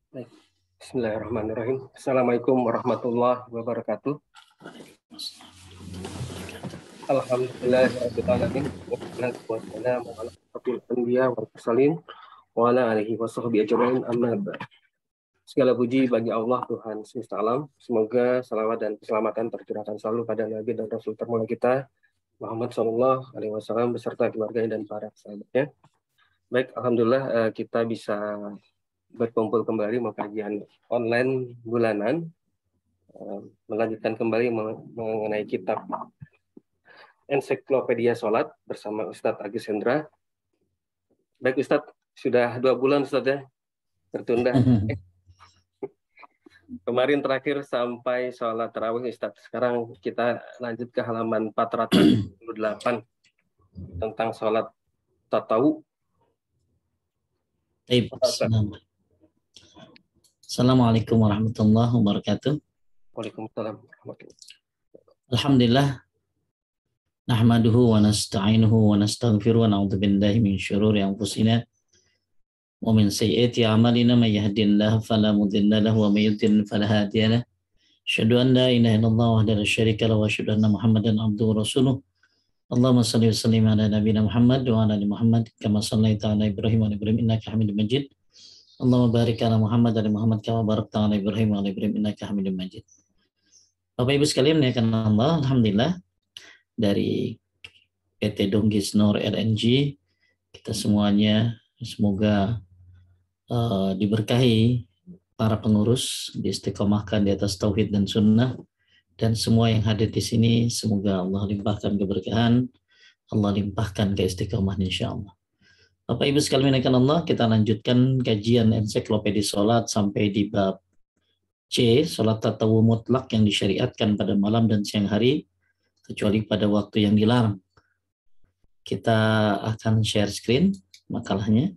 Baik. Bismillahirrahmanirrahim. Assalamualaikum warahmatullahi wabarakatuh. Alhamdulillahirabbil alamin. Wassalatu wassalamu ala asyrofil anbiya wal mursalin wa ala alihi washabbihi ajmain. Amma ba'd. Segala puji bagi Allah Tuhan semesta alam. Semoga salawat dan keselamatan tercurahkan selalu pada Nabi dan Rasul termulia kita Muhammad Shallallahu Alaihi Wasallam beserta keluarganya dan para sahabatnya. Baik, alhamdulillah kita bisa berkumpul kembali mengkajian online bulanan, melanjutkan kembali mengenai kitab Ensiklopedia Salat bersama Ustadz Agus Hendra. Baik Ustadz, sudah 2 bulan Ustadz ya, tertunda. Kemarin terakhir sampai sholat tarawih Ustadz. Sekarang kita lanjut ke halaman 428 tentang sholat tatawu. Assalamualaikum warahmatullahi wabarakatuh. Waalaikumsalam warahmatullahi wabarakatuh. Alhamdulillah. Nahmaduhu wa nasta'inuhu wa nastaghfiruhu wa na'udzu billahi min syururi anfusina wa min sayyiati a'malina may yahdihillahu fala mudilla lahu wa may yudlil fala hadiya lahu. Asyhadu an la ilaha illallah wahdahu la syarika lahu wa asyhadu anna Muhammadan abduhu wa rasuluh. Allahumma shalli wa sallim ala nabiyyina Muhammad wa ala ali Muhammad kama shallaita ala Ibrahim wa ala Ibrahim innaka Hamidum Majid. Allahumma barik ala Muhammad wa ala Muhammad kama barakta ala Ibrahim wa ala Ibrahim innaka Hamidum Majid. Bapak Ibu sekalian, muliakan Allah, alhamdulillah dari PT Donggis Nor LNG kita semuanya semoga diberkahi para pengurus, diistiqomahkan di atas tauhid dan sunnah, dan semua yang hadir di sini semoga Allah limpahkan keberkahan, Allah limpahkan keistiqomahan insyaallah. Bapak Ibu sekalian muliakan Allah, kita lanjutkan kajian ensiklopedia salat sampai di bab C, salat tatawu mutlak yang disyariatkan pada malam dan siang hari kecuali pada waktu yang dilarang. Kita akan share screen makalahnya.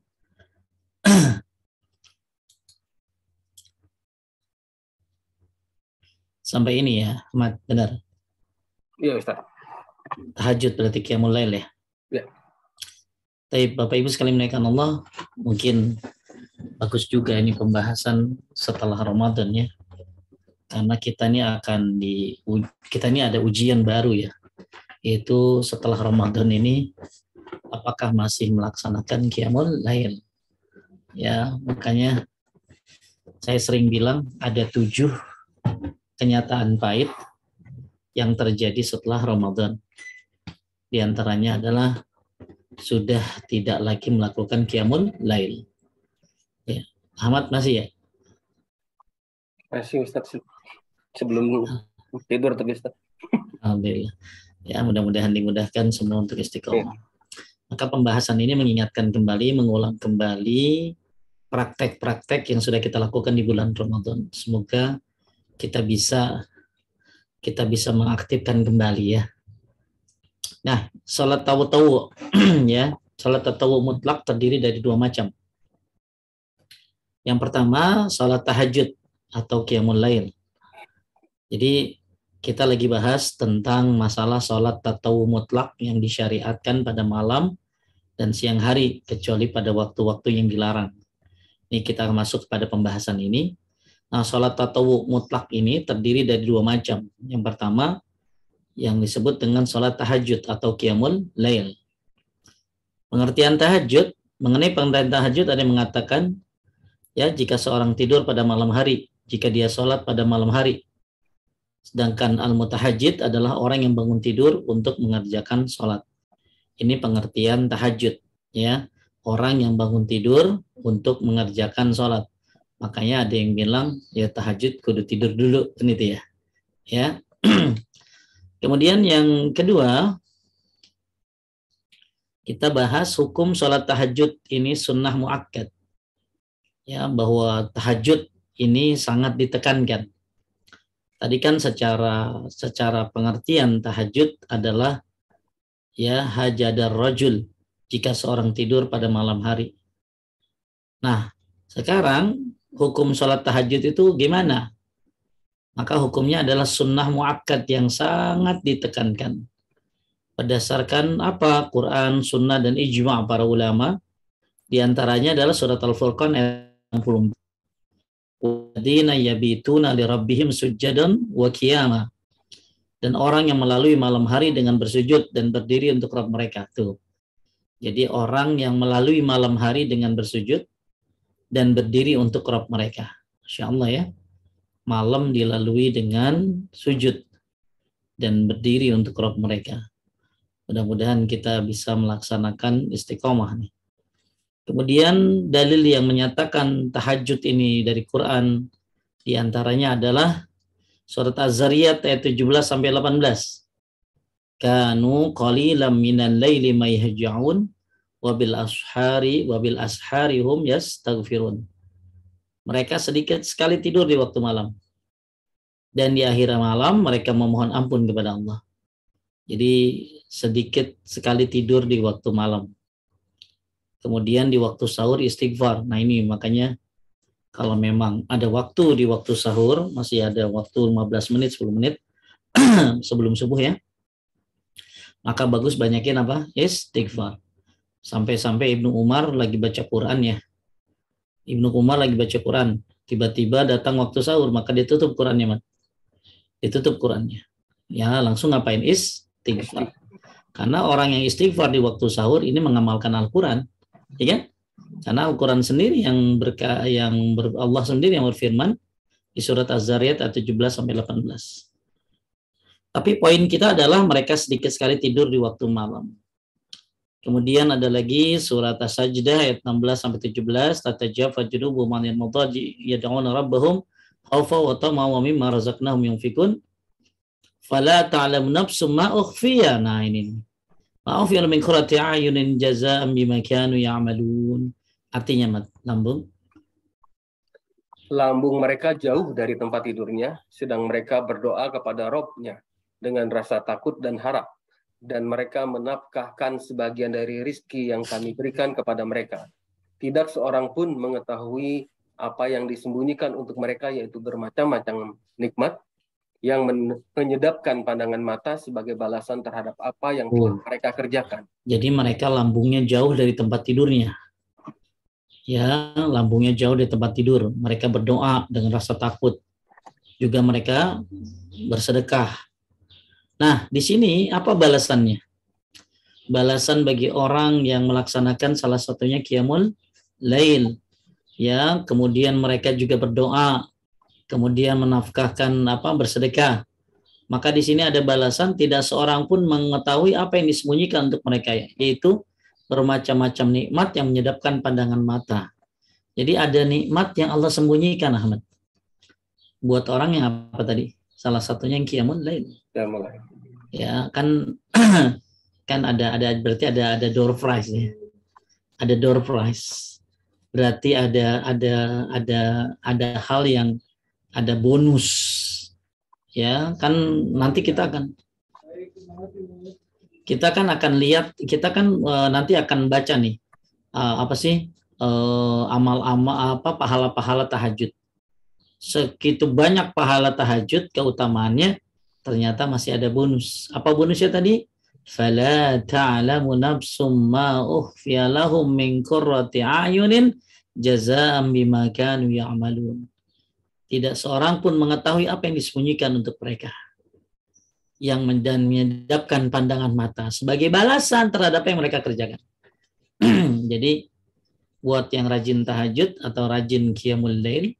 Sampai ini ya, Ahmad, benar? Iya Ustaz. Tahajud berarti qiyamul lail ya? Ya. Tapi Bapak Ibu sekalian muliakan Allah, mungkin bagus juga ini pembahasan setelah Ramadan ya. Karena kita ini ada ujian baru ya, yaitu setelah Ramadan ini apakah masih melaksanakan qiyamul lail. Ya, makanya saya sering bilang ada 7 kenyataan pahit yang terjadi setelah Ramadan. Di antaranya adalah sudah tidak lagi melakukan qiyamul lail. Ya. Ahmad masih ya? Masih Ustaz, sebelum tidur tapi Ustaz. Alhamdulillah. Ya, mudah-mudahan dimudahkan semua untuk istiqomah. Ya. Maka pembahasan ini mengingatkan kembali, mengulang kembali praktek-praktek yang sudah kita lakukan di bulan Ramadan. Semoga kita bisa mengaktifkan kembali ya. Nah, salat tawu ya, salat tatawu mutlak terdiri dari 2 macam. Yang pertama, salat tahajud atau qiyamul lail. Jadi kita lagi bahas tentang masalah salat tatawu mutlak yang disyariatkan pada malam dan siang hari kecuali pada waktu-waktu yang dilarang. Ini kita masuk pada pembahasan ini. Nah, salat tatawu mutlak ini terdiri dari 2 macam. Yang pertama yang disebut dengan salat tahajud atau qiyamul lail. Mengenai pengertian tahajud ada yang mengatakan ya, jika seorang tidur pada malam hari, jika dia salat pada malam hari. Sedangkan al-mutahajjid adalah orang yang bangun tidur untuk mengerjakan salat. Ini pengertian tahajud ya, orang yang bangun tidur untuk mengerjakan salat. Makanya ada yang bilang ya tahajud kudu tidur dulu, kan itu ya. Ya. Kemudian yang kedua, kita bahas hukum sholat tahajud ini sunnah muakkad. Ya, bahwa tahajud ini sangat ditekankan. Tadi kan secara pengertian tahajud adalah ya hajadar rajul, jika seorang tidur pada malam hari. Nah, sekarang hukum sholat tahajud itu gimana? Maka hukumnya adalah sunnah muakkad yang sangat ditekankan. Berdasarkan apa? Quran, sunnah, dan ijma' para ulama. Di antaranya adalah surat Al-Furqan ayat 64. Walladzina yabituna lirabbihim sujjadan wa qiyama. Dan orang yang melalui malam hari dengan bersujud dan berdiri untuk Rabb mereka. Tuh. Jadi orang yang melalui malam hari dengan bersujud dan berdiri untuk Rabb mereka. Masya Allah ya. Malam dilalui dengan sujud dan berdiri untuk Rabb mereka. Mudah-mudahan kita bisa melaksanakan istiqomah nih. Kemudian dalil yang menyatakan tahajud ini dari Quran diantaranya adalah surat Az-Zariyat ayat 17 sampai 18. Kanu qalilan minal laili ma yahja'un wa bil ashari hum yastaghfirun. Mereka sedikit sekali tidur di waktu malam. Dan di akhir malam mereka memohon ampun kepada Allah. Jadi sedikit sekali tidur di waktu malam. Kemudian di waktu sahur istighfar. Nah ini makanya kalau memang ada waktu di waktu sahur, masih ada waktu 15 menit, 10 menit sebelum subuh ya, maka bagus banyakin apa? Istighfar. Sampai-sampai Ibnu Umar lagi baca Quran ya. Ibnu Umar lagi baca Quran. Tiba-tiba datang waktu sahur, maka ditutup Qurannya. Ditutup Qurannya. Ya langsung ngapain? Istighfar. Karena orang yang istighfar di waktu sahur ini mengamalkan Al-Quran. Ya kan? Karena Al-Quran sendiri Allah sendiri yang berfirman di surat Az-Zariyat ayat 17 sampai 18. Tapi poin kita adalah mereka sedikit sekali tidur di waktu malam. Kemudian ada lagi surat As-Sajdah ayat 16 sampai 17, tatajafa junubuhum 'anil madaji yad'una rabbahum khawfan wa tama'an wa mimma razaqnahum yunfikun. Fala ta'lamu nafsum ma ukhfiya. Nah ini. Ma ukhfiya min qurrati a'yunin jazaa'an bima kanu ya'malun. Artinya lambung. Lambung mereka jauh dari tempat tidurnya, sedang mereka berdoa kepada Rabb-nya dengan rasa takut dan harap. Dan mereka menafkahkan sebagian dari rizki yang kami berikan kepada mereka. Tidak seorang pun mengetahui apa yang disembunyikan untuk mereka, yaitu bermacam-macam nikmat yang menyedapkan pandangan mata sebagai balasan terhadap apa yang mereka kerjakan. Jadi mereka lambungnya jauh dari tempat tidurnya. Ya, lambungnya jauh dari tempat tidur. Mereka berdoa dengan rasa takut. Juga mereka bersedekah. Nah, di sini apa balasannya? Balasan bagi orang yang melaksanakan salah satunya qiyamul lail. Ya, kemudian mereka juga berdoa, kemudian menafkahkan bersedekah. Maka di sini ada balasan, tidak seorang pun mengetahui apa yang disembunyikan untuk mereka, yaitu bermacam-macam nikmat yang menyedapkan pandangan mata. Jadi ada nikmat yang Allah sembunyikan, Ahmad. Buat orang yang apa tadi? Salah satunya yang qiyamul lail. Ya, kan kan ada berarti ada door prize ya. Ada door prize. Berarti ada hal yang ada bonus. Ya, kan nanti kita akan lihat, nanti akan baca nih amal-amal pahala-pahala tahajud. Segitu banyak pahala tahajud, keutamaannya ternyata masih ada bonus. Apa bonusnya tadi? Fala ta'lamu nafsum ma ukhfiya lahum min qurrati a'yunin jazaa'an bima kanu ya'malun. Tidak seorang pun mengetahui apa yang disembunyikan untuk mereka, yang menyedapkan pandangan mata sebagai balasan terhadap apa yang mereka kerjakan. Jadi buat yang rajin tahajud atau rajin qiyamul lail,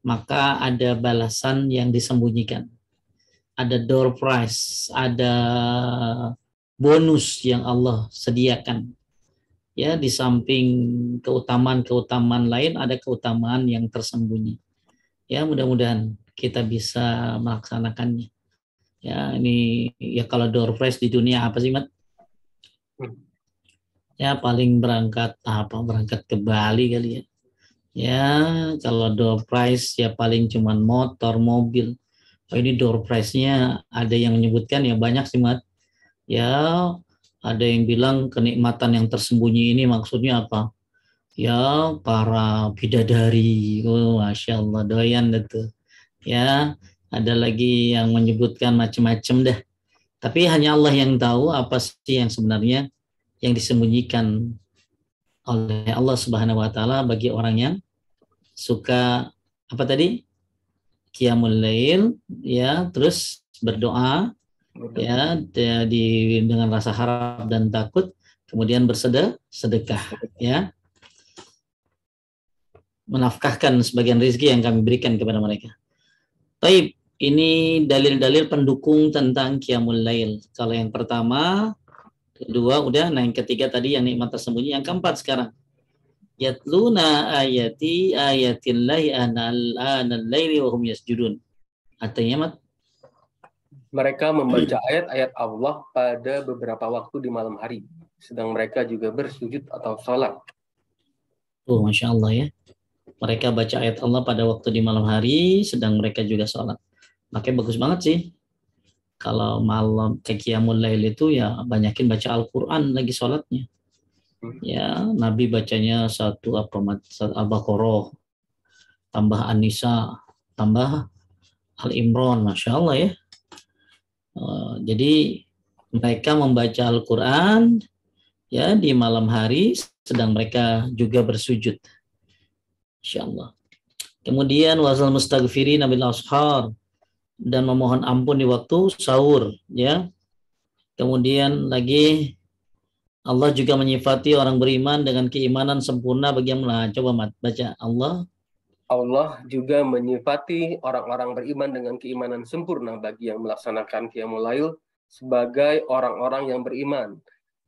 maka ada balasan yang disembunyikan. Ada door prize, ada bonus yang Allah sediakan. Ya, di samping keutamaan-keutamaan lain, ada keutamaan yang tersembunyi. Ya, mudah-mudahan kita bisa melaksanakannya. Ya, ini ya kalau door prize di dunia apa sih, Mat? Ya, paling berangkat ke Bali kali ya. Ya, kalau door prize ya paling cuman motor, mobil. Oh, ini door prize-nya ada yang menyebutkan ya banyak sih, Mat. Ya, ada yang bilang kenikmatan yang tersembunyi ini maksudnya apa? Ya, para bidadari. Oh, Masya Allah, doyan itu. Ya, ada lagi yang menyebutkan macam-macam deh. Tapi hanya Allah yang tahu apa sih yang sebenarnya yang disembunyikan oleh Allah Subhanahu wa taala bagi orang yang suka apa tadi? Qiyamul lail, ya, terus berdoa, ya, dengan rasa harap dan takut, kemudian sedekah, ya, menafkahkan sebagian rezeki yang kami berikan kepada mereka. Baik, ini dalil-dalil pendukung tentang qiyamul lail. Kalau yang pertama, kedua udah, nah yang ketiga tadi yang nikmat tersembunyi, yang keempat sekarang. Yatluna ayatillahi anal laili wa hum yasjudun. Artinya, Mat? Mereka membaca ayat-ayat Allah pada beberapa waktu di malam hari, sedang mereka juga bersujud atau sholat. Masya Allah ya. Mereka baca ayat Allah pada waktu di malam hari, sedang mereka juga sholat. Makanya bagus banget sih. Kalau malam ke Qiyamul Lail itu ya banyakin baca Al-Quran lagi sholatnya. Ya, Nabi bacanya satu Al-Baqarah, tambah An-Nisa, tambah Al-Imran, Masya Allah ya. Jadi mereka membaca Al-Quran ya di malam hari, sedang mereka juga bersujud. Insya Allah. Kemudian wasal mustaghfirin bil ashar, dan memohon ampun di waktu sahur, ya. Kemudian lagi Allah juga menyifati orang beriman dengan keimanan sempurna bagi yang coba Mat, baca Allah juga menyifati orang-orang beriman dengan keimanan sempurna bagi yang melaksanakan qiyamul lail sebagai orang-orang yang beriman,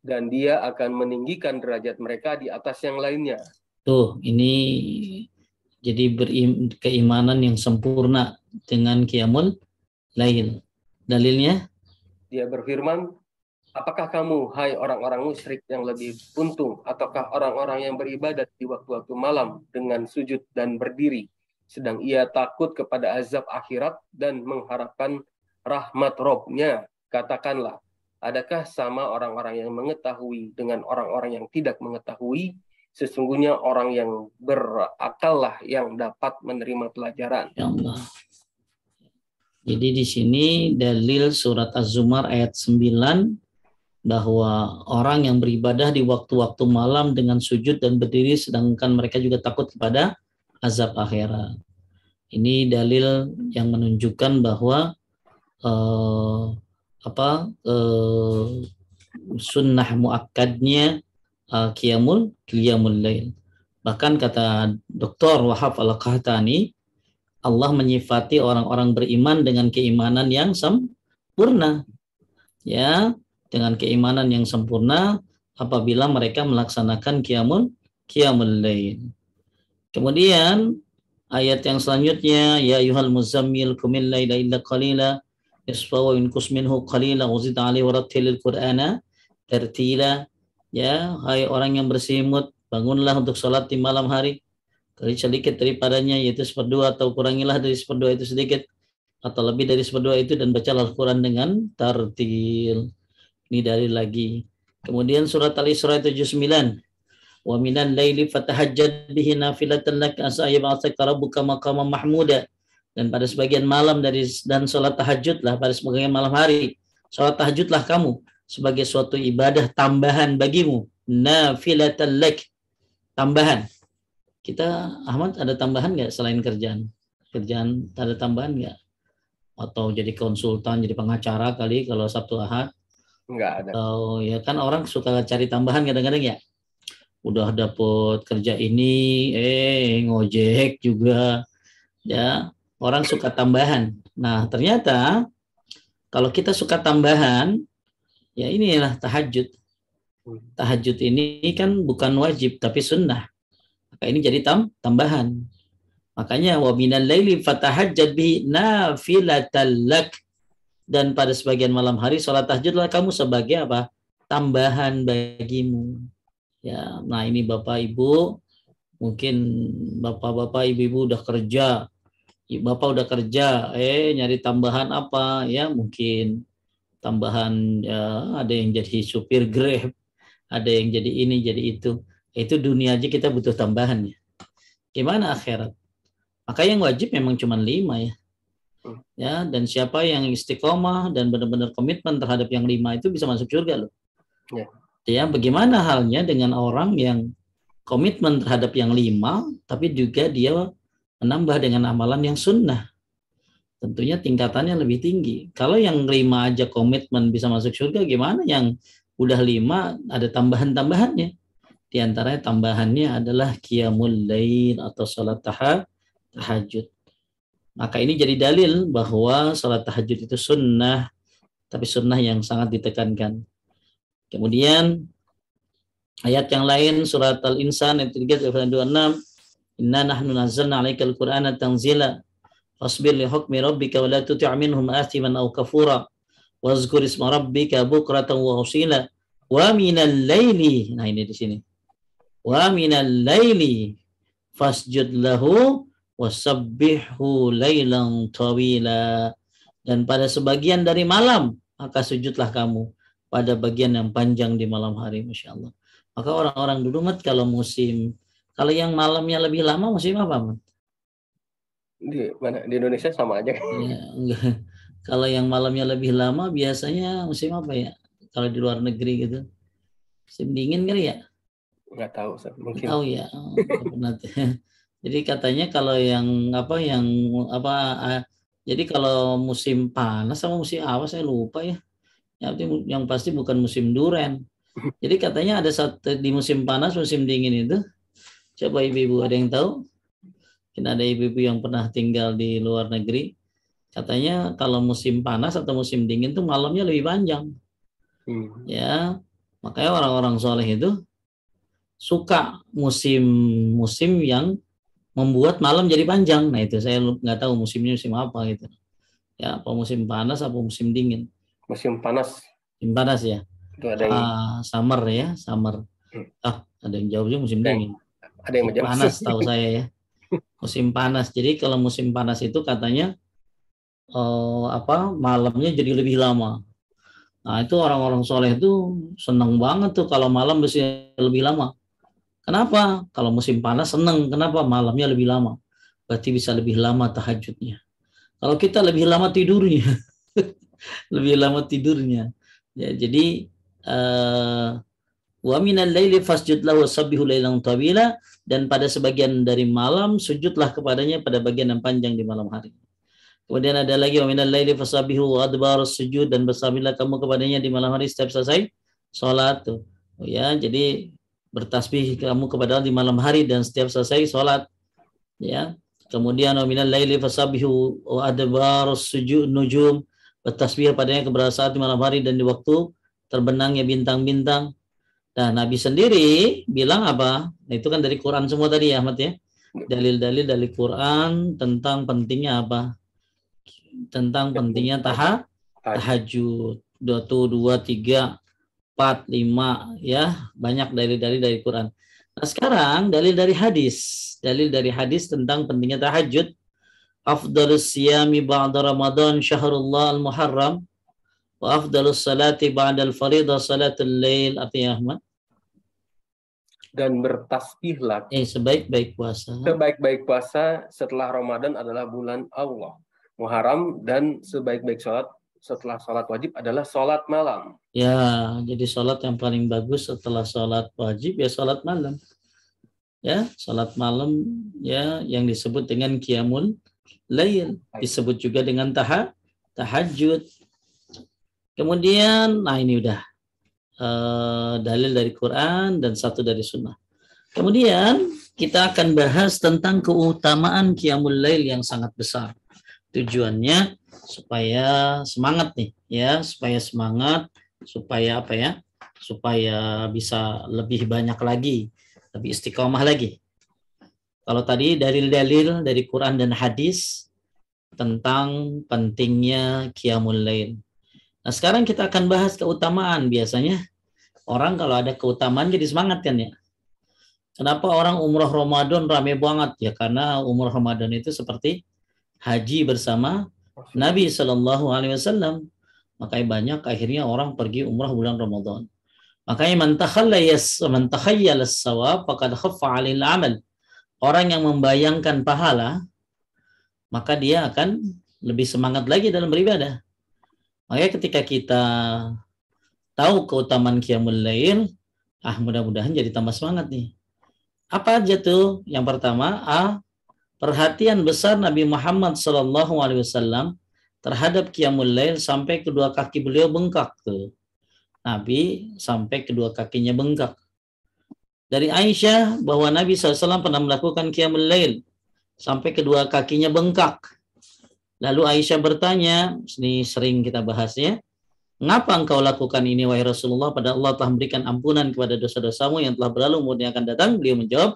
dan Dia akan meninggikan derajat mereka di atas yang lainnya. Tuh, ini jadi keimanan yang sempurna dengan qiyamul lail. Dalilnya? Dia berfirman, apakah kamu, hai orang-orang musyrik yang lebih untung, ataukah orang-orang yang beribadat di waktu-waktu malam dengan sujud dan berdiri, sedang ia takut kepada azab akhirat dan mengharapkan rahmat Rabb-Nya? Katakanlah, adakah sama orang-orang yang mengetahui dengan orang-orang yang tidak mengetahui? Sesungguhnya orang yang berakallah yang dapat menerima pelajaran. Ya Allah. Jadi di sini dalil surat Az-Zumar ayat 9 bahwa orang yang beribadah di waktu-waktu malam dengan sujud dan berdiri sedangkan mereka juga takut kepada azab akhirat. Ini dalil yang menunjukkan bahwa sunnah muakkadnya qiyamul lail. Bahkan kata Dr. Wahab Al-Qahtani, Allah menyifati orang-orang beriman dengan keimanan yang sempurna. Ya, dengan keimanan yang sempurna apabila mereka melaksanakan qiyamul lail. Kemudian ayat yang selanjutnya, ya ayyuhal muzammil qumil laila illa qalila nisfahu wa inqus minhu qalila wa zid 'alaihi wa rattilil qur'ana tartila. Ya, hai orang yang berselimut, bangunlah untuk salat di malam hari, sedikit daripadanya, yaitu seperdua, atau kurangilah dari seperdua itu sedikit atau lebih dari seperdua itu, dan bacalah Al-Quran dengan tartil. Ini dalil lagi. Kemudian surat Al-Isra 79. Wa minan laili fatahajjad bihi nafilatan lak asa yab'atsaka rabbuka maqaman mahmuda. Dan pada sebagian malam dan salat tahajudlah pada sebagian malam hari. Salat tahajudlah kamu sebagai suatu ibadah tambahan bagimu. Nafilatan lak, tambahan. Kita, Ahmad, ada tambahan nggak selain kerjaan? Kerjaan ada tambahan nggak? Atau jadi konsultan, jadi pengacara kali kalau Sabtu Ahad? Nggak ada. Atau ya kan orang suka cari tambahan kadang-kadang ya. Udah dapet kerja ini, ngojek juga, ya. Orang suka tambahan. Nah ternyata kalau kita suka tambahan, ya inilah tahajud. Tahajud ini kan bukan wajib tapi sunnah. Maka ini jadi tambahan. Makanya wa minal laili fatahajjad bihi nafilatan lak, dan pada sebagian malam hari salat tahajudlah kamu sebagai apa? Tambahan bagimu. Ya, nah ini Bapak Ibu, mungkin Bapak-bapak Ibu-ibu udah kerja. Bapak udah kerja, nyari tambahan apa? Ya, mungkin tambahan, ya, ada yang jadi supir Grab, ada yang jadi ini, jadi itu. Itu dunia aja kita butuh tambahan ya. Gimana akhirat? Maka yang wajib memang cuma 5 ya. Ya, dan siapa yang istiqomah dan benar-benar komitmen terhadap yang 5 itu bisa masuk surga loh. Ya, bagaimana halnya dengan orang yang komitmen terhadap yang 5 tapi juga dia menambah dengan amalan yang sunnah. Tentunya tingkatannya lebih tinggi. Kalau yang 5 aja komitmen bisa masuk surga, gimana yang udah 5 ada tambahan-tambahannya? Di antaranya tambahannya adalah qiyamul lail atau salat tahajud. Maka ini jadi dalil bahwa salat tahajud itu sunnah, tapi sunnah yang sangat ditekankan. Kemudian ayat yang lain surat Al-Insan ayat 326, inna nahnu nazzalna 'alaikal qur'ana tanzila fasbir li hukmi rabbika wa la tuti' minhum athiman aw kafura wazkur isma rabbika bukratan wa asila wa minal laili. Nah, ini di sini. Wa minal laili fasjud lahu wasabbihu lailan tawila. Dan pada sebagian dari malam maka sujudlah kamu pada bagian yang panjang di malam hari. Masya Allah. Maka orang-orang dulu kalau yang malamnya lebih lama musim apa, Mat? Di mana? Di Indonesia sama aja. Ya, enggak. Kalau yang malamnya lebih lama biasanya musim apa ya? Kalau di luar negeri gitu. Musim dingin kali ya? Nggak tahu, mungkin. Tahu ya. Jadi katanya kalau jadi kalau musim panas sama musim apa saya lupa ya. Yang pasti bukan musim duren. Jadi katanya ada satu di musim panas, musim dingin itu. Coba ibu-ibu ada yang tahu? Mungkin ada ibu-ibu yang pernah tinggal di luar negeri. Katanya kalau musim panas atau musim dingin tuh malamnya lebih panjang. Ya, makanya orang-orang soleh itu suka musim yang membuat malam jadi panjang. Nah itu saya nggak tahu musimnya musim apa gitu. Ya, apa musim panas apa musim dingin? Musim panas. Musim panas ya. Itu ada yang summer ya, summer. Ada yang jauh juga musim dingin. Ada yang musim panas tahu saya ya. Musim panas. Jadi kalau musim panas itu katanya malamnya jadi lebih lama. Nah itu orang-orang soleh itu senang banget tuh kalau malam bisa lebih lama. Kenapa? Kalau musim panas senang. Kenapa? Malamnya lebih lama. Berarti bisa lebih lama tahajudnya. Kalau kita lebih lama tidurnya. Lebih lama tidurnya. Ya, jadi wa minal laili fasjud lahu wasabbihu lailan tawila, dan pada sebagian dari malam sujudlah kepadanya pada bagian yang panjang di malam hari. Kemudian ada lagi wa minal laili fasabbihu wa adbarus sujud, dan bersabilah kamu kepadanya di malam hari setiap selesai salat tuh. Oh ya, jadi bertasbih kamu kepada Allah di malam hari dan setiap selesai salat. Ya. Kemudian wa minal laili fasabbihu wa adbarus sujud nujum, bertasbih padanya kepada saat di malam hari dan di waktu terbenamnya bintang-bintang. Nah, Nabi sendiri bilang apa? Nah, itu kan dari Quran semua tadi ya, Ahmad ya. Dalil-dalil dari Quran tentang pentingnya apa? Tentang pentingnya tahajud. 2, 3, 4, 5 ya, banyak dalil-dalil dari Quran. Nah, sekarang dalil dari hadis tentang pentingnya tahajud. Afdalus siyami ba'da Ramadan syahrullah al-Muharram wa afdalus salati ba'da al-faridah salatul lail. Artinya Ahmad, dan bertasbihlah sebaik-baik puasa. Sebaik-baik puasa setelah Ramadan adalah bulan Allah Muharram, dan sebaik-baik sholat setelah sholat wajib adalah sholat malam. Ya, jadi sholat yang paling bagus setelah sholat wajib ya sholat malam. Ya, sholat malam ya yang disebut dengan qiyamul lail, disebut juga dengan tahajud. Kemudian, nah ini udah dalil dari Quran dan satu dari sunnah. Kemudian kita akan bahas tentang keutamaan qiyamul lail yang sangat besar. Tujuannya supaya semangat nih, ya, supaya semangat, supaya apa ya? Supaya bisa lebih banyak lagi, lebih istiqomah lagi. Kalau tadi dalil-dalil dari Quran dan hadis tentang pentingnya qiyamul lail. Nah, sekarang kita akan bahas keutamaan. Biasanya orang kalau ada keutamaan jadi semangat kan ya. Kenapa orang umroh Ramadan rame banget? Ya karena umroh Ramadan itu seperti haji bersama Nabi Shallallahu Alaihi Wasallam. Makanya banyak akhirnya orang pergi umrah bulan Ramadan. Makanya man takhayyala as-sawab faqad khaffa 'alil 'amal. Orang yang membayangkan pahala, maka dia akan lebih semangat lagi dalam beribadah. Makanya ketika kita tahu keutamaan qiyamul lail, mudah-mudahan jadi tambah semangat nih. Apa aja tuh? Yang pertama, perhatian besar Nabi Muhammad SAW terhadap Qiyamul Lail sampai kedua kaki beliau bengkak tuh. Nabi sampai kedua kakinya bengkak. Dari Aisyah bahwa Nabi SAW pernah melakukan Qiyamul Lail sampai kedua kakinya bengkak. Lalu Aisyah bertanya, ini sering kita bahasnya, mengapa engkau lakukan ini wahai Rasulullah, pada Allah telah memberikan ampunan kepada dosa-dosamu yang telah berlalu maupun yang akan datang. Beliau menjawab,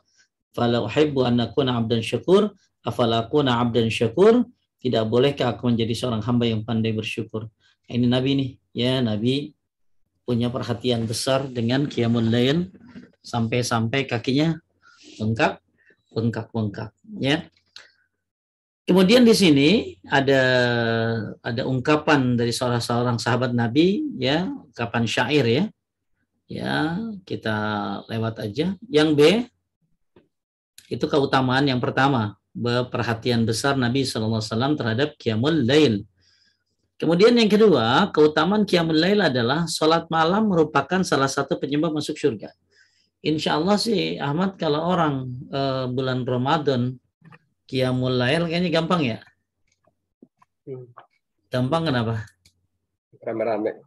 fala uhibbu an akuna 'abdan syakur, afala akuna 'abdan syakur, tidak bolehkah aku menjadi seorang hamba yang pandai bersyukur. Ini Nabi nih, ya Nabi punya perhatian besar dengan Qiyamul Lail sampai-sampai kakinya bengkak, ya. Kemudian di sini ada ungkapan dari seorang sahabat Nabi, ya, ungkapan syair, ya. Ya, kita lewat aja. Yang B itu keutamaan yang pertama, perhatian besar Nabi SAW terhadap Qiyamul Lail. Kemudian yang kedua, keutamaan Qiyamul Lail adalah sholat malam merupakan salah satu penyebab masuk surga. Insya Allah sih, Ahmad, kalau orang bulan Ramadan Qiyamul Lail kayaknya gampang ya? Gampang kenapa? Rame-rame.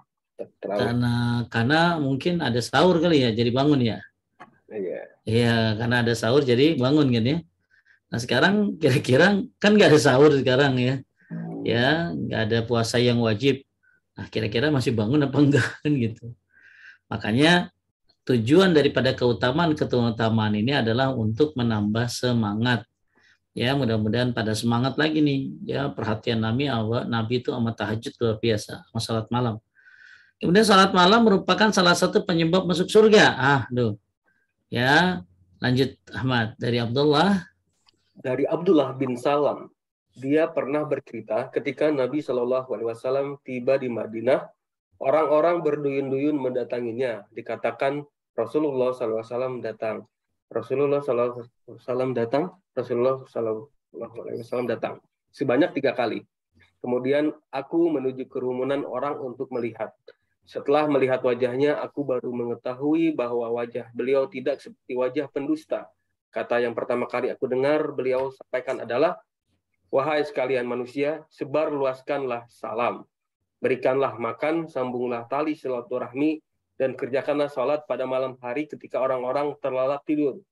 Karena mungkin ada sahur kali ya, jadi bangun ya. Iya, karena ada sahur jadi bangun kan ya. Nah sekarang kira-kira kan nggak ada sahur sekarang ya. Ya, nggak ada puasa yang wajib. Nah kira-kira masih bangun apa enggak kan gitu. Makanya tujuan daripada keutamaan ini adalah untuk menambah semangat. Ya, mudah-mudahan pada semangat lagi nih. Ya, perhatian Nabi itu amat tahajud luar biasa, salat malam. Kemudian salat malam merupakan salah satu penyebab masuk surga. Ya, lanjut Ahmad dari Abdullah. Dari Abdullah bin Salam, dia pernah bercerita ketika Nabi Shallallahu Alaihi Wasallam tiba di Madinah, orang-orang berduyun-duyun mendatanginya. Dikatakan Rasulullah SAW datang. Rasulullah SAW datang. Rasulullah SAW datang. Sebanyak 3 kali. Kemudian aku menuju kerumunan orang untuk melihat. Setelah melihat wajahnya, aku baru mengetahui bahwa wajah beliau tidak seperti wajah pendusta. Kata yang pertama kali aku dengar beliau sampaikan adalah, wahai sekalian manusia, sebar luaskanlah salam. Berikanlah makan, sambunglah tali silaturahmi, dan kerjakanlah sholat pada malam hari ketika orang-orang terlalap tidur.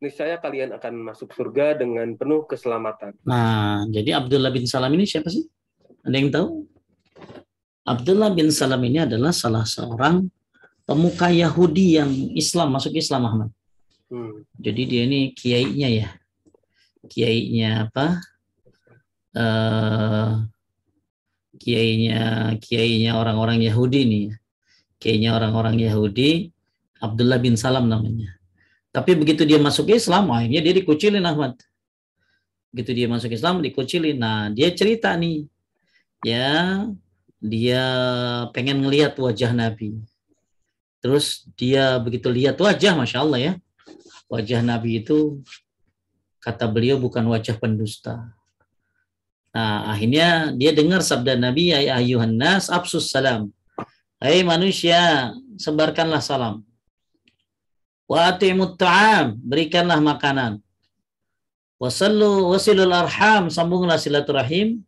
Niscaya kalian akan masuk surga dengan penuh keselamatan. Nah, jadi Abdullah bin Salam ini siapa sih? Ada yang tahu? Abdullah bin Salam ini adalah salah seorang pemuka Yahudi yang masuk Islam, Ahmad. Jadi dia ini kiainya ya. Kiainya apa? Kiainya orang-orang Yahudi nih. Kiainya orang-orang Yahudi, Abdullah bin Salam namanya. Tapi begitu dia masuk Islam, akhirnya dia dikucilin, Ahmad. Begitu dia masuk Islam, dikucilin. Nah, dia cerita nih. Ya, dia pengen ngelihat wajah Nabi. Terus dia begitu lihat wajah, Masya Allah ya. Wajah Nabi itu, kata beliau, bukan wajah pendusta. Nah, akhirnya dia dengar sabda Nabi, ya ayuhan nas, absus salam. Hai manusia, sebarkanlah salam. Wa atimut ta'am, berikanlah makanan. Wasilul arham, sambunglah silaturahim.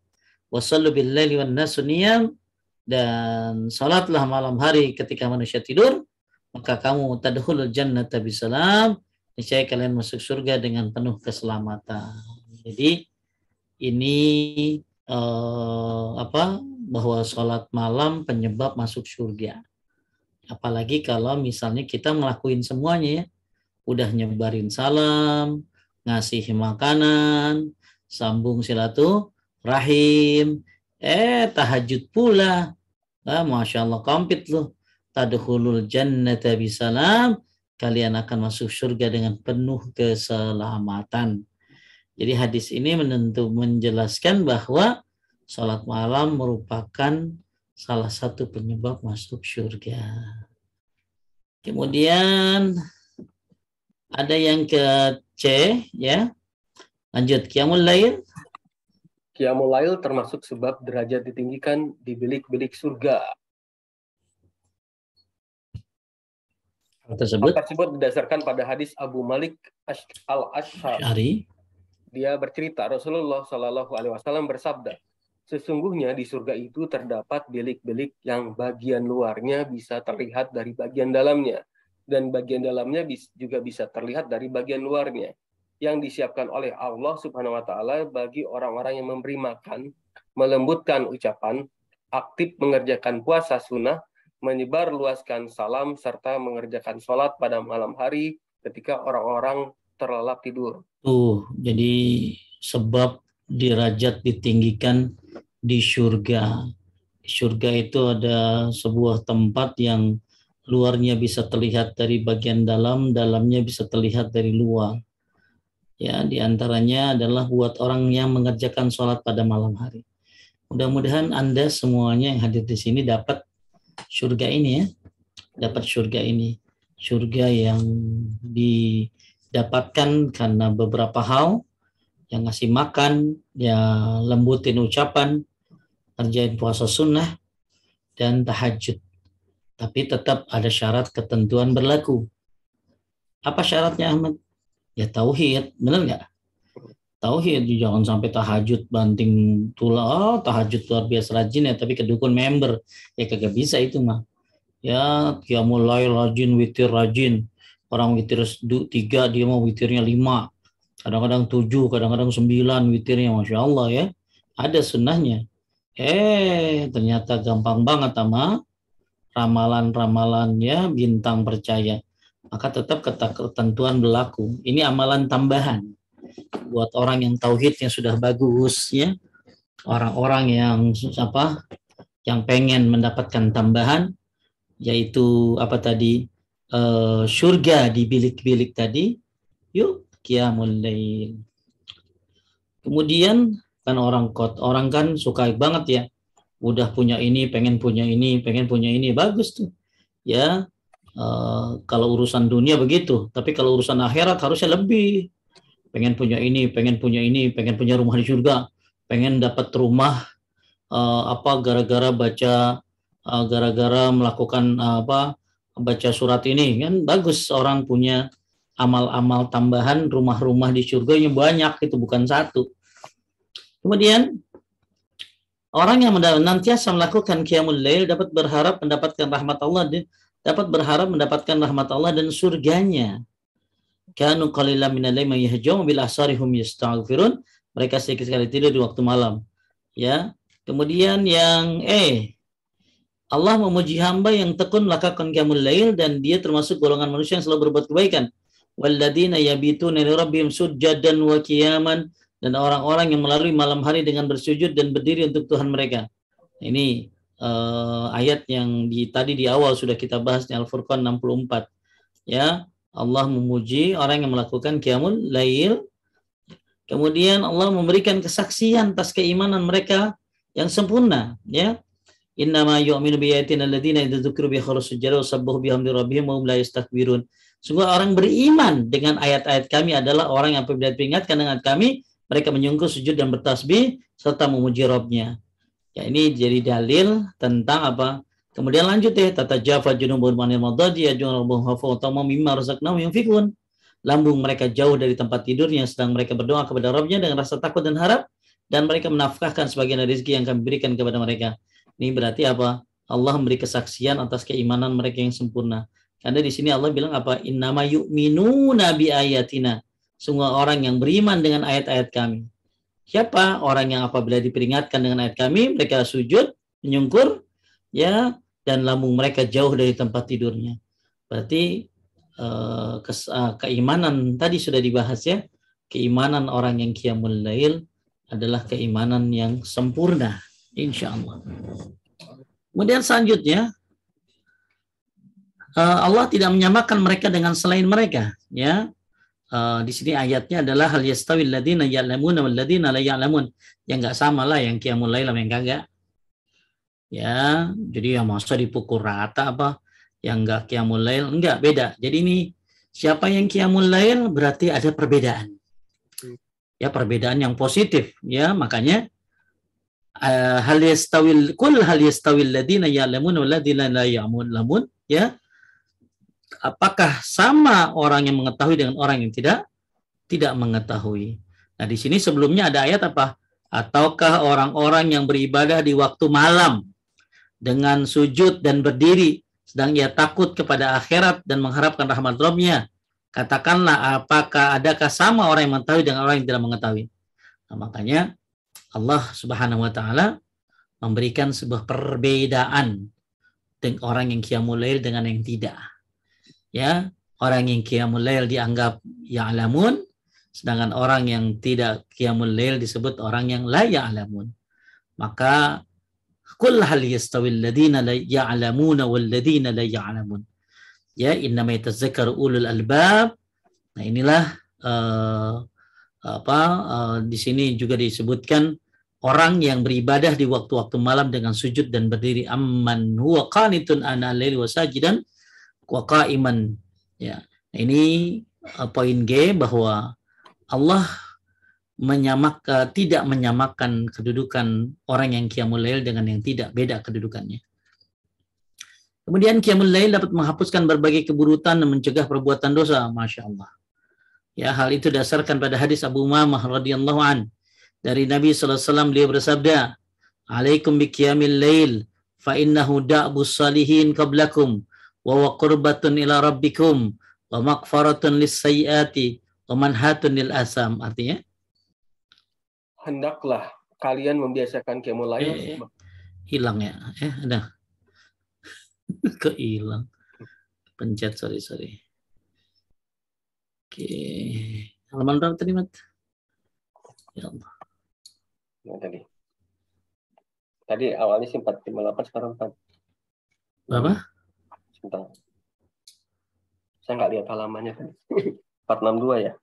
Wasallu billaili wan nasu niyam, dan salatlah malam hari ketika manusia tidur, maka kamu tadkhulul jannata bisalam, niscaya kalian masuk surga dengan penuh keselamatan. Jadi ini bahwa sholat malam penyebab masuk surga. Apalagi kalau misalnya kita ngelakuin semuanya ya, udah nyebarin salam, ngasih makanan, sambung silaturahim, tahajud pula. Masya Allah, komplit loh. Tadkhulul jannata bisalam, kalian akan masuk surga dengan penuh keselamatan. Jadi hadis ini menjelaskan bahwa sholat malam merupakan salah satu penyebab masuk surga. Kemudian ada yang ke C, ya. Lanjut, Qiyamul Lail. Qiyamul Lail termasuk sebab derajat ditinggikan di bilik-bilik surga. Hal tersebut berdasarkan pada hadis Abu Malik al-Ash'ari Dia bercerita, Rasulullah Shallallahu Alaihi Wasallam bersabda, sesungguhnya di surga itu terdapat bilik-bilik yang bagian luarnya bisa terlihat dari bagian dalamnya, dan bagian dalamnya juga bisa terlihat dari bagian luarnya, yang disiapkan oleh Allah Subhanahu Wa Taala bagi orang-orang yang memberi makan, melembutkan ucapan, aktif mengerjakan puasa sunnah, menyebar luaskan salam, serta mengerjakan sholat pada malam hari ketika orang-orang terlelap tidur. Jadi sebab derajat ditinggikan di surga. Di surga itu ada sebuah tempat yang luarnya bisa terlihat dari bagian dalam, dalamnya bisa terlihat dari luar. Ya, diantaranya adalah buat orang yang mengerjakan sholat pada malam hari. Mudah-mudahan Anda semuanya yang hadir di sini dapat surga ini ya, dapat surga ini. Surga yang didapatkan karena beberapa hal, yang ngasih makan, yang lembutin ucapan, kerjain puasa sunnah, dan tahajud. Tapi tetap ada syarat ketentuan berlaku. Apa syaratnya Ahmad? Ya tauhid, benar nggak? Tauhid, jangan sampai tahajud banting tulang, tahajud luar biasa rajin ya, tapi kedukun member, ya kagak bisa itu mah. Ya, qiyamul lail rajin, witir rajin. Orang witir 3, dia mau witirnya 5. Kadang-kadang 7, kadang-kadang 9 witirnya, Masya Allah ya. Ada sunnahnya. Ternyata gampang banget sama ramalan-ramalannya bintang percaya. Maka tetap ketentuan berlaku. Ini amalan tambahan buat orang yang tauhidnya sudah bagus ya. Orang-orang yang pengen mendapatkan tambahan, yaitu surga di bilik-bilik tadi. Yuk qiyamul lail. Kemudian kan orang kan suka banget ya, udah punya ini, pengen punya ini, bagus tuh ya. Kalau urusan dunia begitu, tapi kalau urusan akhirat harusnya lebih. Pengen punya ini, pengen punya rumah di surga, pengen dapat rumah gara-gara melakukan baca surat ini, kan bagus. Orang punya amal-amal tambahan, rumah-rumah di surga yang banyak, itu bukan satu. Kemudian orang yang nantiasa melakukan qiyamul lail dapat berharap mendapatkan rahmat Allah, dan surganya. Kanu qalilan minal laili yahjum bil asharihum yastaghfirun. Mereka sedikit sekali tidur di waktu malam. Ya. Kemudian yang Allah memuji hamba yang tekun melakukan qiyamul lail, dan dia termasuk golongan manusia yang selalu berbuat kebaikan. Walladzina yabituna li rabbihim sujjadan wa qiyaman, dan orang-orang yang melalui malam hari dengan bersujud dan berdiri untuk Tuhan mereka. Ini ayat yang tadi di awal sudah kita bahas di Al-Furqan 64. Ya, Allah memuji orang yang melakukan qiyamul lail. Kemudian Allah memberikan kesaksian atas keimanan mereka yang sempurna, ya. Innama yu'minu bi ayatina alladziina idza dzukiru bihi kharru sujada wa sabbahu bihamdi rabbihim wa hum la yastakbirun. Sungguh orang beriman dengan ayat-ayat kami adalah orang yang apabila diperingatkan dengan kami, mereka menyungkur sujud dan bertasbih serta memuji Rabb-nya. Ya, ini jadi dalil tentang apa? Kemudian lanjut ya, tatajafa junubuhum 'anil madaji yad'una rabbahum khawfan wa tama'an mimma razaqnahum yunfiqun. Lambung mereka jauh dari tempat tidurnya sedang mereka berdoa kepada Rabb-nya dengan rasa takut dan harap, dan mereka menafkahkan sebagian dari rezeki yang kami berikan kepada mereka. Ini berarti apa? Allah memberi kesaksian atas keimanan mereka yang sempurna. Karena di sini Allah bilang apa? Innama yu'minuna bi ayatina. Semua orang yang beriman dengan ayat-ayat kami. Siapa? Orang yang apabila diperingatkan dengan ayat kami, mereka sujud, menyungkur, ya, dan lambung mereka jauh dari tempat tidurnya. Berarti keimanan tadi sudah dibahas ya. Keimanan orang yang qiyamul lail adalah keimanan yang sempurna, insya Allah. Kemudian selanjutnya, Allah tidak menyamakan mereka dengan selain mereka, ya. Di sini ayatnya adalah hal yastawil ladzina ya'lamun wal ladzina la ya'lamun. Yang enggak sama lah yang qiyamul lail sama yang kagak. Ya, jadi yang masa dipukul rata apa? Yang enggak qiyamul lail, enggak, beda. Jadi ini siapa yang qiyamul lail berarti ada perbedaan. Ya, perbedaan yang positif, ya. Makanya hal yastawil ladzina ya'lamun wal ladzina la ya'lamun, ya. Apakah sama orang yang mengetahui dengan orang yang tidak mengetahui? Nah, di sini sebelumnya ada ayat apa? Ataukah orang-orang yang beribadah di waktu malam dengan sujud dan berdiri, sedang ia takut kepada akhirat dan mengharapkan rahmat Rabb-Nya. Katakanlah, apakah adakah sama orang yang mengetahui dengan orang yang tidak mengetahui? Nah, makanya Allah Subhanahu wa taala memberikan sebuah perbedaan dengan orang yang qiyamul lail dengan yang tidak. Ya, orang yang qiyamul lail dianggap ya'lamun, sedangkan orang yang tidak qiyamul lail disebut orang yang la ya'lamun. Maka qul hal yastawil ladzina la ya'lamuna wal ladzina la ya'lamun. Ya, innama yatazakkaru ulul albab. Nah, inilah di sini juga disebutkan orang yang beribadah di waktu-waktu malam dengan sujud dan berdiri, amman huwa qanitun ana laili wa sajidan wa qa'iman. Ya. Ini poin G, bahwa Allah tidak menyamakan kedudukan orang yang qiyamul lail dengan yang tidak, beda kedudukannya. Kemudian qiyamul lail dapat menghapuskan berbagai keburukan dan mencegah perbuatan dosa. Masya Allah. Ya, hal itu dasarkan pada hadis Abu Umamah radhiyallahu an dari Nabi sallallahu alaihi wasallam. Beliau bersabda, "Alaikum bi qiyamil lail fa innahu da'bus salihin qablakum wa qurbatun ila rabbikum wa maghfaratun lis sayyiati wa manhatun lil asam." Artinya, hendaklah kalian membiasakan qiyamul lail. Hilang ya? Ada. Kehilang. Pencet, sorry. Oke. Halaman berapa tadi, Mat? Ya Allah. Nah, tadi awalnya sih 458, sekarang 4. Berapa? Sebentar. Saya nggak lihat halamannya tadi. 462 ya?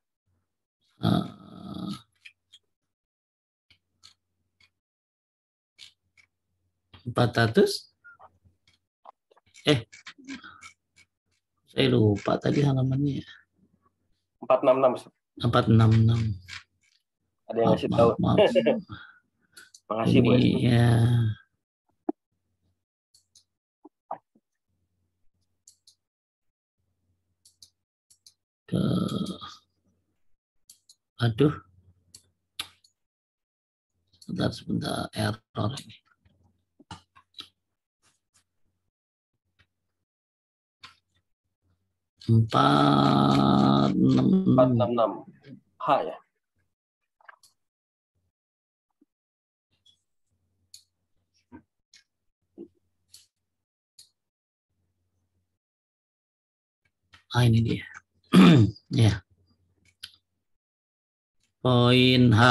400? Saya lupa tadi halamannya. 466. 466. Ada yang ngasih tahu. Maaf. Makasih, Bu. Ya. Aduh. Sebentar, error ini. Empat enam enam H ya. Ini dia. Ya. Poin H.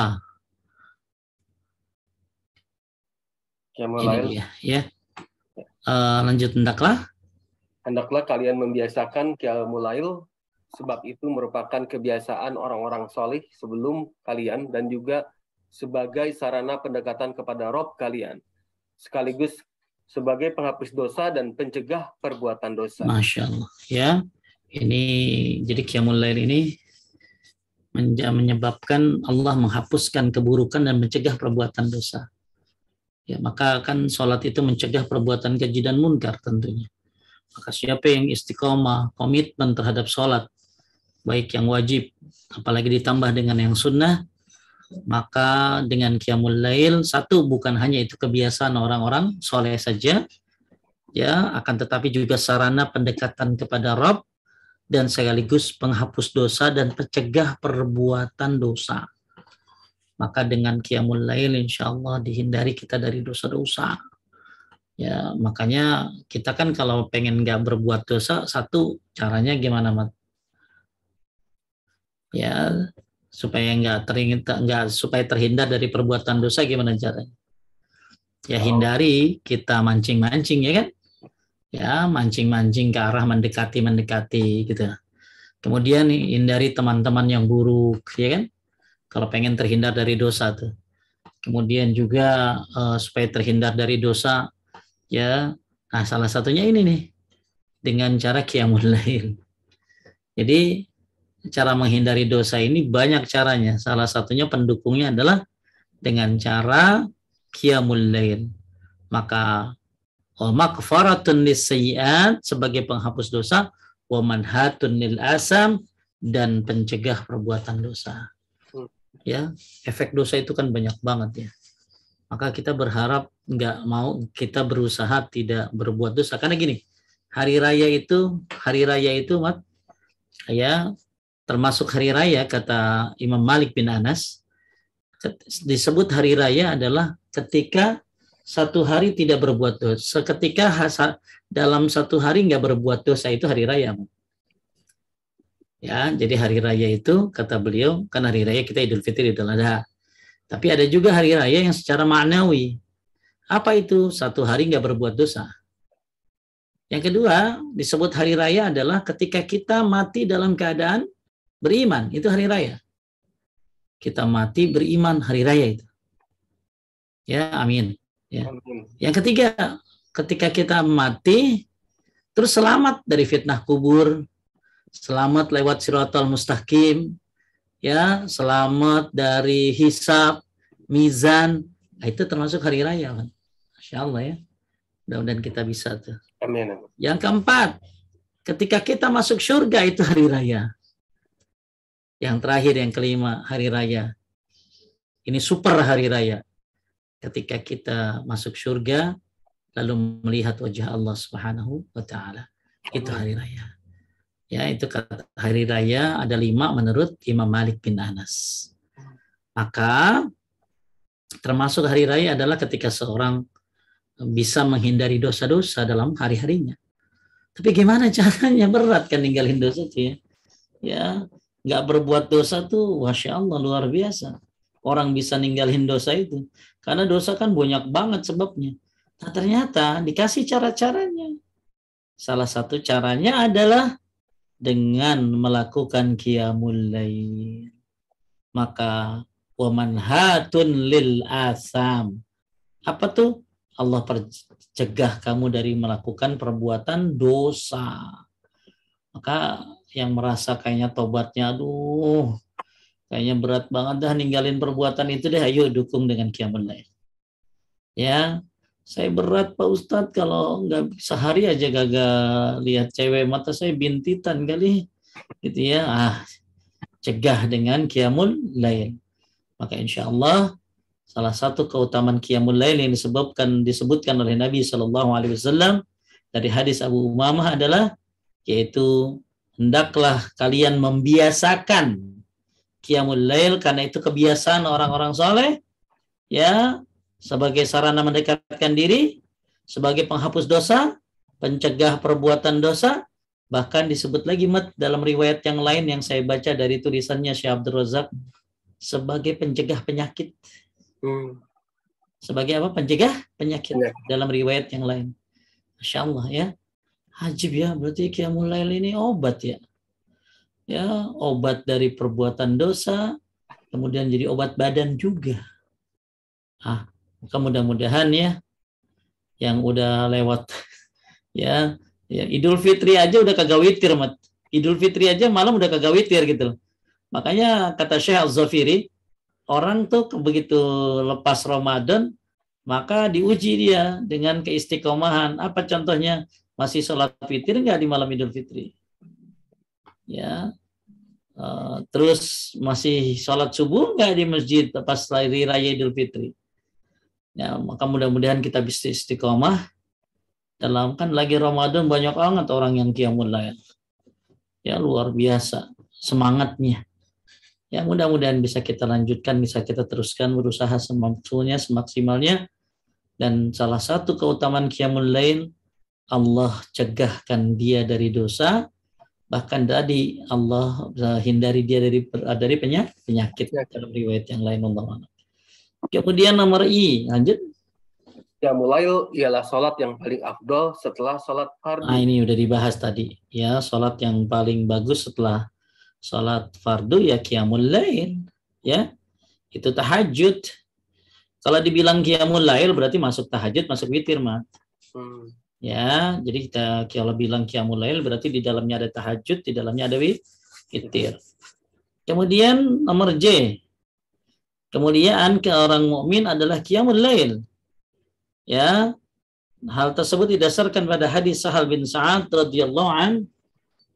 Ini dia, ya. Lanjut, Hendaklah kalian membiasakan qiyamul lail, sebab itu merupakan kebiasaan orang-orang solih sebelum kalian dan juga sebagai sarana pendekatan kepada Rob kalian, sekaligus sebagai penghapus dosa dan pencegah perbuatan dosa. Masya Allah. Ya, ini jadi qiyamul lail ini menyebabkan Allah menghapuskan keburukan dan mencegah perbuatan dosa. Ya, maka kan sholat itu mencegah perbuatan keji dan munkar tentunya. Maka siapa yang istiqomah, komitmen terhadap sholat, baik yang wajib, apalagi ditambah dengan yang sunnah, maka dengan qiyamul lail, satu, bukan hanya itu kebiasaan orang-orang soleh saja, ya, akan tetapi juga sarana pendekatan kepada Rabb, dan sekaligus penghapus dosa dan pencegah perbuatan dosa. Maka dengan qiyamul lail, insya Allah dihindari kita dari dosa-dosa. Ya, makanya kita kan kalau pengen nggak berbuat dosa, satu caranya gimana, Mat? Ya, supaya supaya terhindar dari perbuatan dosa, gimana caranya? Ya, hindari kita mancing-mancing, ya kan? Ya, mancing-mancing ke arah mendekati gitu. Kemudian hindari teman-teman yang buruk, ya kan? Kalau pengen terhindar dari dosa tuh. Kemudian juga supaya terhindar dari dosa, ya, nah salah satunya ini nih, dengan cara qiyamul lail. Jadi cara menghindari dosa ini banyak caranya. Salah satunya pendukungnya adalah dengan cara qiyamul lail. Maka maghfaratun lis-sayyi'at sebagai penghapus dosa, wa manhatun lil asam dan pencegah perbuatan dosa. Ya, efek dosa itu kan banyak banget ya. Maka kita berharap kita berusaha tidak berbuat dosa. Karena gini, hari raya itu Mat, ya, termasuk hari raya kata Imam Malik bin Anas, disebut hari raya adalah ketika satu hari tidak berbuat dosa. Ketika dalam satu hari nggak berbuat dosa, itu hari raya. Ya, jadi hari raya itu kata beliau, kan hari raya kita Idul Fitri, Idul Adha. Tapi ada juga hari raya yang secara maknawi. Apa itu? Satu hari nggak berbuat dosa. Yang kedua, disebut hari raya adalah ketika kita mati dalam keadaan beriman. Itu hari raya. Kita mati beriman, hari raya itu. Ya, amin. Ya. Yang ketiga, ketika kita mati, terus selamat dari fitnah kubur, selamat lewat Shiratal Mustaqim, ya, selamat dari hisab, mizan, itu termasuk hari raya, kan? Masya Allah ya. Mudah-mudahan kita bisa tuh. Amin. Yang keempat, ketika kita masuk surga itu hari raya. Yang terakhir, yang kelima, hari raya. Ini super hari raya. Ketika kita masuk surga, lalu melihat wajah Allah Subhanahu wa Ta'ala. Itu hari raya. Ya, itu kata hari raya ada 5 menurut Imam Malik bin Anas. Maka termasuk hari raya adalah ketika seorang bisa menghindari dosa-dosa dalam hari-harinya. Tapi gimana caranya? Berat kan ninggalin dosa itu ya. Ya, nggak berbuat dosa tuh, Masya Allah, luar biasa. Orang bisa ninggalin dosa itu. Karena dosa kan banyak banget sebabnya. Nah, ternyata dikasih cara-caranya. Salah satu caranya adalah dengan melakukan qiyamul lail. Maka wamanhatun lil asam. Apa tuh? Allah percegah kamu dari melakukan perbuatan dosa. Maka yang merasa kayaknya tobatnya, aduh, kayaknya berat banget dah ninggalin perbuatan itu deh, ayo dukung dengan qiyamul lail. Ya, saya berat Pak Ustadz kalau nggak sehari aja gagal lihat cewek, mata saya bintitan kali, gitu ya. Cegah dengan qiyamul lail. Maka insya Allah salah satu keutamaan qiyamul lail yang disebutkan oleh Nabi Shallallahu Alaihi Wasallam dari hadis Abu Umamah adalah, yaitu hendaklah kalian membiasakan qiyamul lail karena itu kebiasaan orang-orang soleh, ya, sebagai sarana mendekatkan diri, sebagai penghapus dosa, pencegah perbuatan dosa, bahkan disebut lagi dalam riwayat yang lain yang saya baca dari tulisannya Syekh Abdul Razak, sebagai pencegah penyakit. Sebagai apa? Pencegah penyakit dalam riwayat yang lain. Masya Allah ya. Ajib ya, berarti qiyamul lail ini obat ya. Ya, obat dari perbuatan dosa, kemudian jadi obat badan juga. Maka mudah-mudahan ya, yang udah lewat ya Idul Fitri aja udah kagak witir, Mat. Idul Fitri aja malam udah kagak witir gitu. Makanya kata Syekh Az-Zafiri, orang tuh begitu lepas Ramadan, maka diuji dia dengan keistiqomahan. Apa contohnya? Masih sholat witir nggak di malam Idul Fitri? Ya, terus masih sholat subuh nggak di masjid pas hari raya Idul Fitri? Ya, maka mudah-mudahan kita bisa istiqomah dalam, kan lagi Ramadan banyak banget orang yang qiyamul lail. Ya, luar biasa semangatnya. Ya, mudah-mudahan bisa kita lanjutkan, bisa kita teruskan berusaha semaksimalnya. Dan salah satu keutamaan qiyamul lail, Allah cegahkan dia dari dosa, bahkan tadi Allah hindari dia dari penyakit dalam riwayat yang lain. Allah. Kemudian nomor I, lanjut. Qiyamul lail ialah sholat yang paling afdol setelah sholat fardu. Nah, ini udah dibahas tadi. Ya, sholat yang paling bagus setelah sholat fardu ya qiyamul lail. Ya, itu tahajud. Kalau dibilang qiyamul lail berarti masuk tahajud, masuk witir, Mat. Ya, jadi kita kalau bilang qiyamul lail berarti di dalamnya ada tahajud, di dalamnya ada witir. Kemudian nomor J. Kemuliaan ke orang mukmin adalah qiyamul lail. Ya, hal tersebut didasarkan pada hadis Sahal bin Sa'ad radhiyallahu an.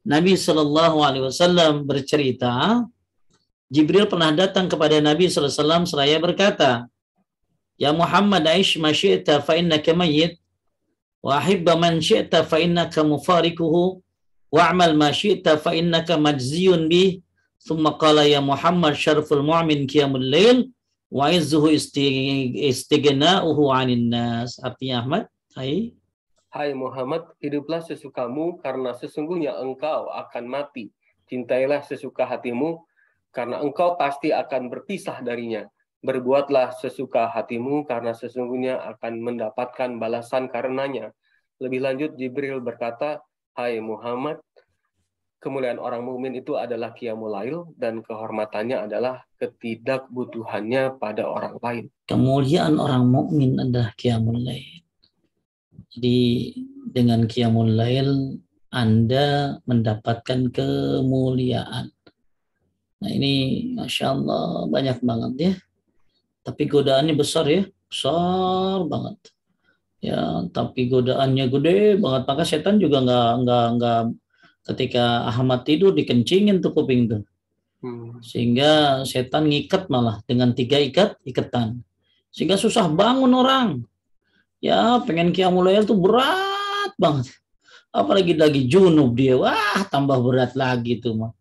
Nabi Shallallahu alaihi wasallam bercerita Jibril pernah datang kepada Nabi SAW seraya berkata, Ya Muhammad, aish ma syi'ta fa innaka mayyit, wa ahibba man syi'ta fa innaka mufarikuhu, wa'mal ma syi'ta fa innaka majziyun bih. Thumma qala ya Muhammad syarful mu'min qiyamul lail wa izzuhu istighna'uhu 'anil nas. Artinya Ahmad, Hai Muhammad, hiduplah sesukamu karena sesungguhnya engkau akan mati. Cintailah sesuka hatimu karena engkau pasti akan berpisah darinya. Berbuatlah sesuka hatimu karena sesungguhnya akan mendapatkan balasan karenanya. Lebih lanjut Jibril berkata, Hai Muhammad, kemuliaan orang mukmin itu adalah qiyamul lail dan kehormatannya adalah ketidakbutuhannya pada orang lain. Kemuliaan orang mukmin adalah qiyamul lail. Jadi dengan qiyamul lail Anda mendapatkan kemuliaan. Nah ini Masya Allah banyak banget ya. Tapi godaannya besar ya, besar banget. Ya, tapi godaannya gede banget. Maka setan juga nggak ketika Ahmad tidur dikencingin tuh kuping tuh. Sehingga setan ngikat malah dengan 3 ikatan. Sehingga susah bangun orang. Ya, pengen qiyamul lail tuh berat banget. Apalagi lagi junub dia, wah tambah berat lagi tuh mah.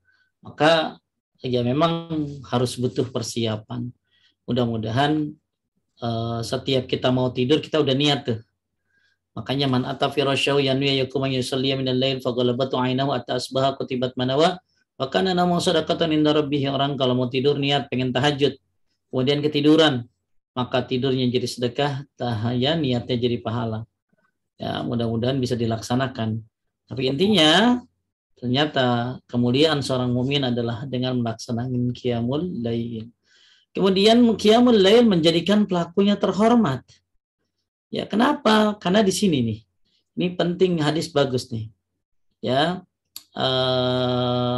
Maka ya memang harus butuh persiapan. Mudah-mudahan setiap kita mau tidur kita udah niat tuh. Makanya man ata firasyahu yanwi yakum yusalli min al-lail faghalabatu ainahu atta asbaha kutibat manawa wa kana namu sadaqatan inda rabbih. Orang kalau mau tidur niat pengen tahajud kemudian ketiduran maka tidurnya jadi sedekah, niatnya jadi pahala. Ya, mudah-mudahan bisa dilaksanakan. Tapi intinya ternyata kemuliaan seorang mukmin adalah dengan melaksanakan qiyamul lail. Kemudian qiyamul lail menjadikan pelakunya terhormat. Ya, kenapa? Karena di sini nih. Ini penting, hadis bagus nih. Ya.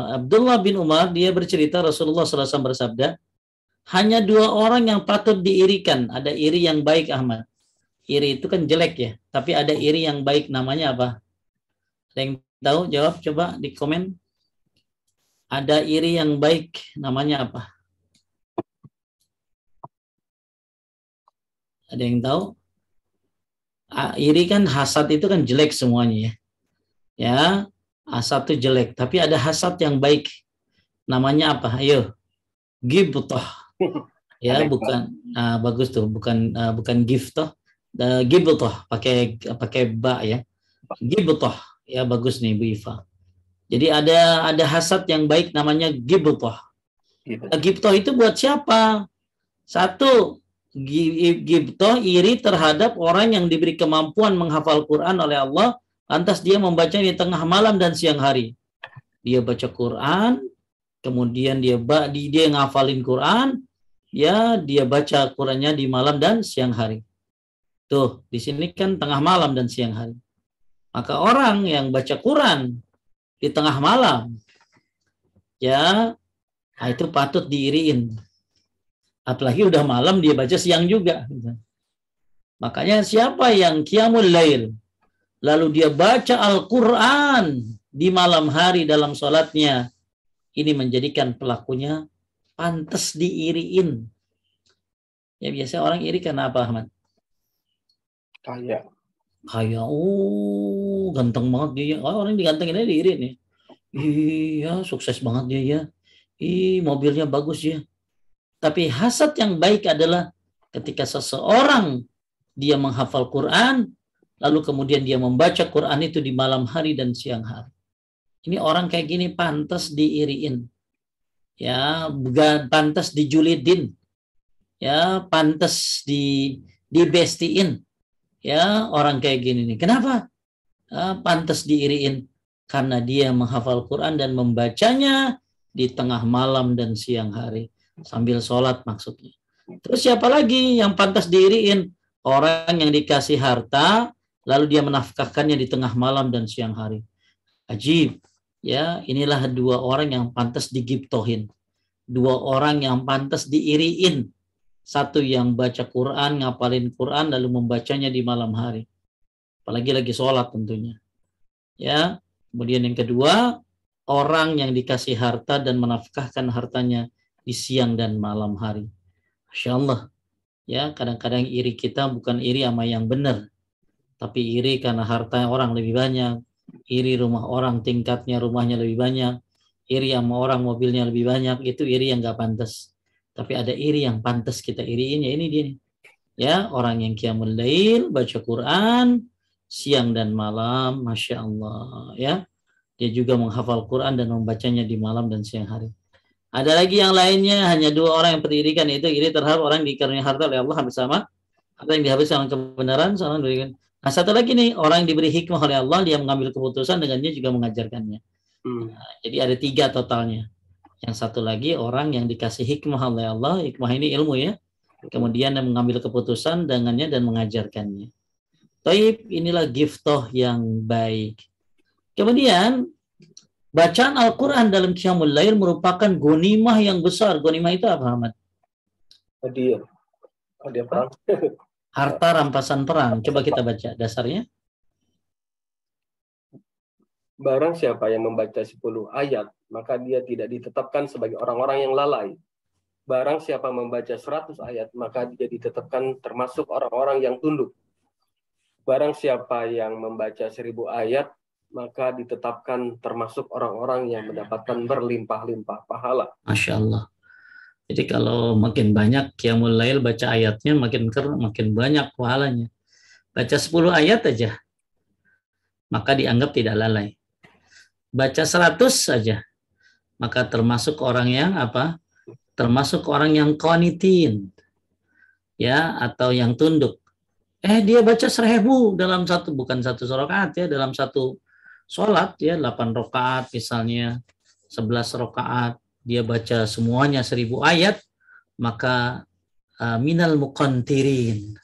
Abdullah bin Umar dia bercerita Rasulullah SAW bersabda, hanya 2 orang yang patut diirikan. Ada iri yang baik, Ahmad. Iri itu kan jelek ya, tapi ada iri yang baik, namanya apa? Ada yang tahu? Jawab coba di komen. Ada iri yang baik, namanya apa? Ada yang tahu? Iri kan, hasad itu kan jelek semuanya ya. Ya, hasad itu jelek, tapi ada hasad yang baik. Namanya apa? Ayo. Ghibthah. Ya, bukan bagus tuh, bukan gift toh. Ghibthah pakai ba ya. Ghibthah. Ya bagus nih Bu Iva. Jadi ada hasad yang baik namanya ghibthah. Ghibthah itu buat siapa? Satu, ghibthah iri terhadap orang yang diberi kemampuan menghafal Quran oleh Allah, lantas dia membaca di tengah malam dan siang hari. Dia baca Quran, kemudian dia ngafalin Quran, ya dia baca Qurannya di malam dan siang hari. Tuh, di sini kan tengah malam dan siang hari. Maka orang yang baca Quran di tengah malam, ya, itu patut diiriin. Apalagi udah malam dia baca siang juga. Makanya siapa yang qiyamul lail, lalu dia baca Al-Quran di malam hari dalam sholatnya, ini menjadikan pelakunya pantas diiriin. Ya biasa orang iri karena apa, Ahmad? Kayak, ganteng banget dia. Orang digantengin aja diiri nih. Iya, sukses banget dia ya. Mobilnya bagus ya. Tapi hasad yang baik adalah ketika seseorang dia menghafal Quran, lalu kemudian dia membaca Quran itu di malam hari dan siang hari. Ini orang kayak gini pantas diiriin. Ya, bukan pantas dijulidin. Ya, pantas dibestiin. Ya, orang kayak gini nih. Kenapa? Pantas diiriin karena dia menghafal Quran dan membacanya di tengah malam dan siang hari sambil sholat maksudnya. Terus siapa lagi yang pantas diiriin? Orang yang dikasih harta lalu dia menafkahkannya di tengah malam dan siang hari. Ajib. Ya, inilah 2 orang yang pantas digibtohin. 2 orang yang pantas diiriin. Satu yang baca Quran, ngapalin Quran, lalu membacanya di malam hari. Apalagi lagi sholat tentunya. Ya, kemudian yang kedua, orang yang dikasih harta dan menafkahkan hartanya di siang dan malam hari. Masya Allah. Ya, kadang-kadang iri kita bukan iri sama yang benar, tapi iri karena harta orang lebih banyak, iri rumah orang tingkatnya rumahnya lebih banyak, iri sama orang mobilnya lebih banyak, itu iri yang nggak pantas. Tapi ada iri yang pantas kita iriin, ya ini dia nih. Ya, orang yang qiyamul lail, baca Quran siang dan malam, Masya Allah. Ya, dia juga menghafal Quran dan membacanya di malam dan siang hari. Ada lagi yang lainnya, hanya 2 orang yang pendidikan, itu iri terhadap orang dikaruniai harta oleh Allah hampir sama. Ada yang dihabiskan kebenaran, seorang diberikan. Nah, satu lagi nih, orang yang diberi hikmah oleh Allah, dia mengambil keputusan, dengannya juga mengajarkannya. Nah, jadi ada 3 totalnya. Yang satu lagi, orang yang dikasih hikmah oleh Allah, hikmah ini ilmu ya, kemudian dia mengambil keputusan dengannya dan mengajarkannya. Taib, inilah giftoh yang baik. Kemudian, bacaan Al-Quran dalam Qiyamul Lail merupakan gonimah yang besar. Gonimah itu apa, Ahmad? Hadiah perang. Harta rampasan perang. Coba kita baca dasarnya. Barang siapa yang membaca 10 ayat, maka dia tidak ditetapkan sebagai orang-orang yang lalai. Barang siapa membaca 100 ayat, maka dia ditetapkan termasuk orang-orang yang tunduk. Barang siapa yang membaca 1000 ayat, maka ditetapkan termasuk orang-orang yang mendapatkan berlimpah-limpah pahala. Masya Allah. Jadi kalau makin banyak Qiyamul Lail baca ayatnya, makin banyak pahalanya. Baca 10 ayat aja, maka dianggap tidak lalai. Baca 100 saja, maka termasuk orang yang apa? Termasuk orang yang qanitin, ya, atau yang tunduk. Dia baca 1000 dalam satu, bukan satu rakaat ya, dalam satu sholat ya, 8 rakaat misalnya, 11 rakaat, dia baca semuanya 1000 ayat, maka minal muqantirin,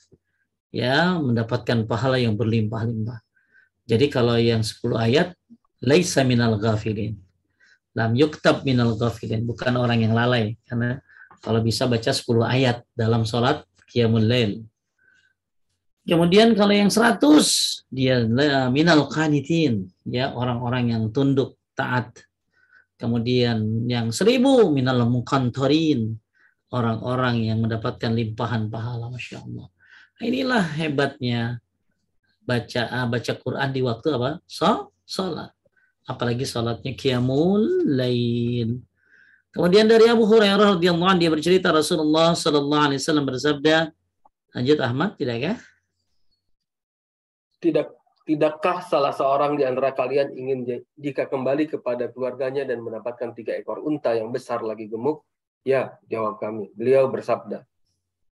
ya, mendapatkan pahala yang berlimpah-limpah. Jadi kalau yang 10 ayat, laisa minal ghafilin, lam yuktab minal ghafilin, bukan orang yang lalai, karena kalau bisa baca 10 ayat dalam sholat qiyamul lail. Kemudian kalau yang 100, dia minal qanitin, ya, orang-orang yang tunduk, taat. Kemudian yang 1000 minal muqantarin, orang-orang yang mendapatkan limpahan pahala. Masya Allah. Inilah hebatnya baca Quran di waktu apa? Sholat. Apalagi sholatnya qiyamul lail. Kemudian dari Abu Hurairah radhiyallahu anhu, dia bercerita Rasulullah sallallahu alaihi wasallam bersabda, lanjut Ahmad, tidakkah? Tidakkah salah seorang di antara kalian ingin jika kembali kepada keluarganya dan mendapatkan 3 ekor unta yang besar lagi gemuk? Ya, jawab kami. Beliau bersabda,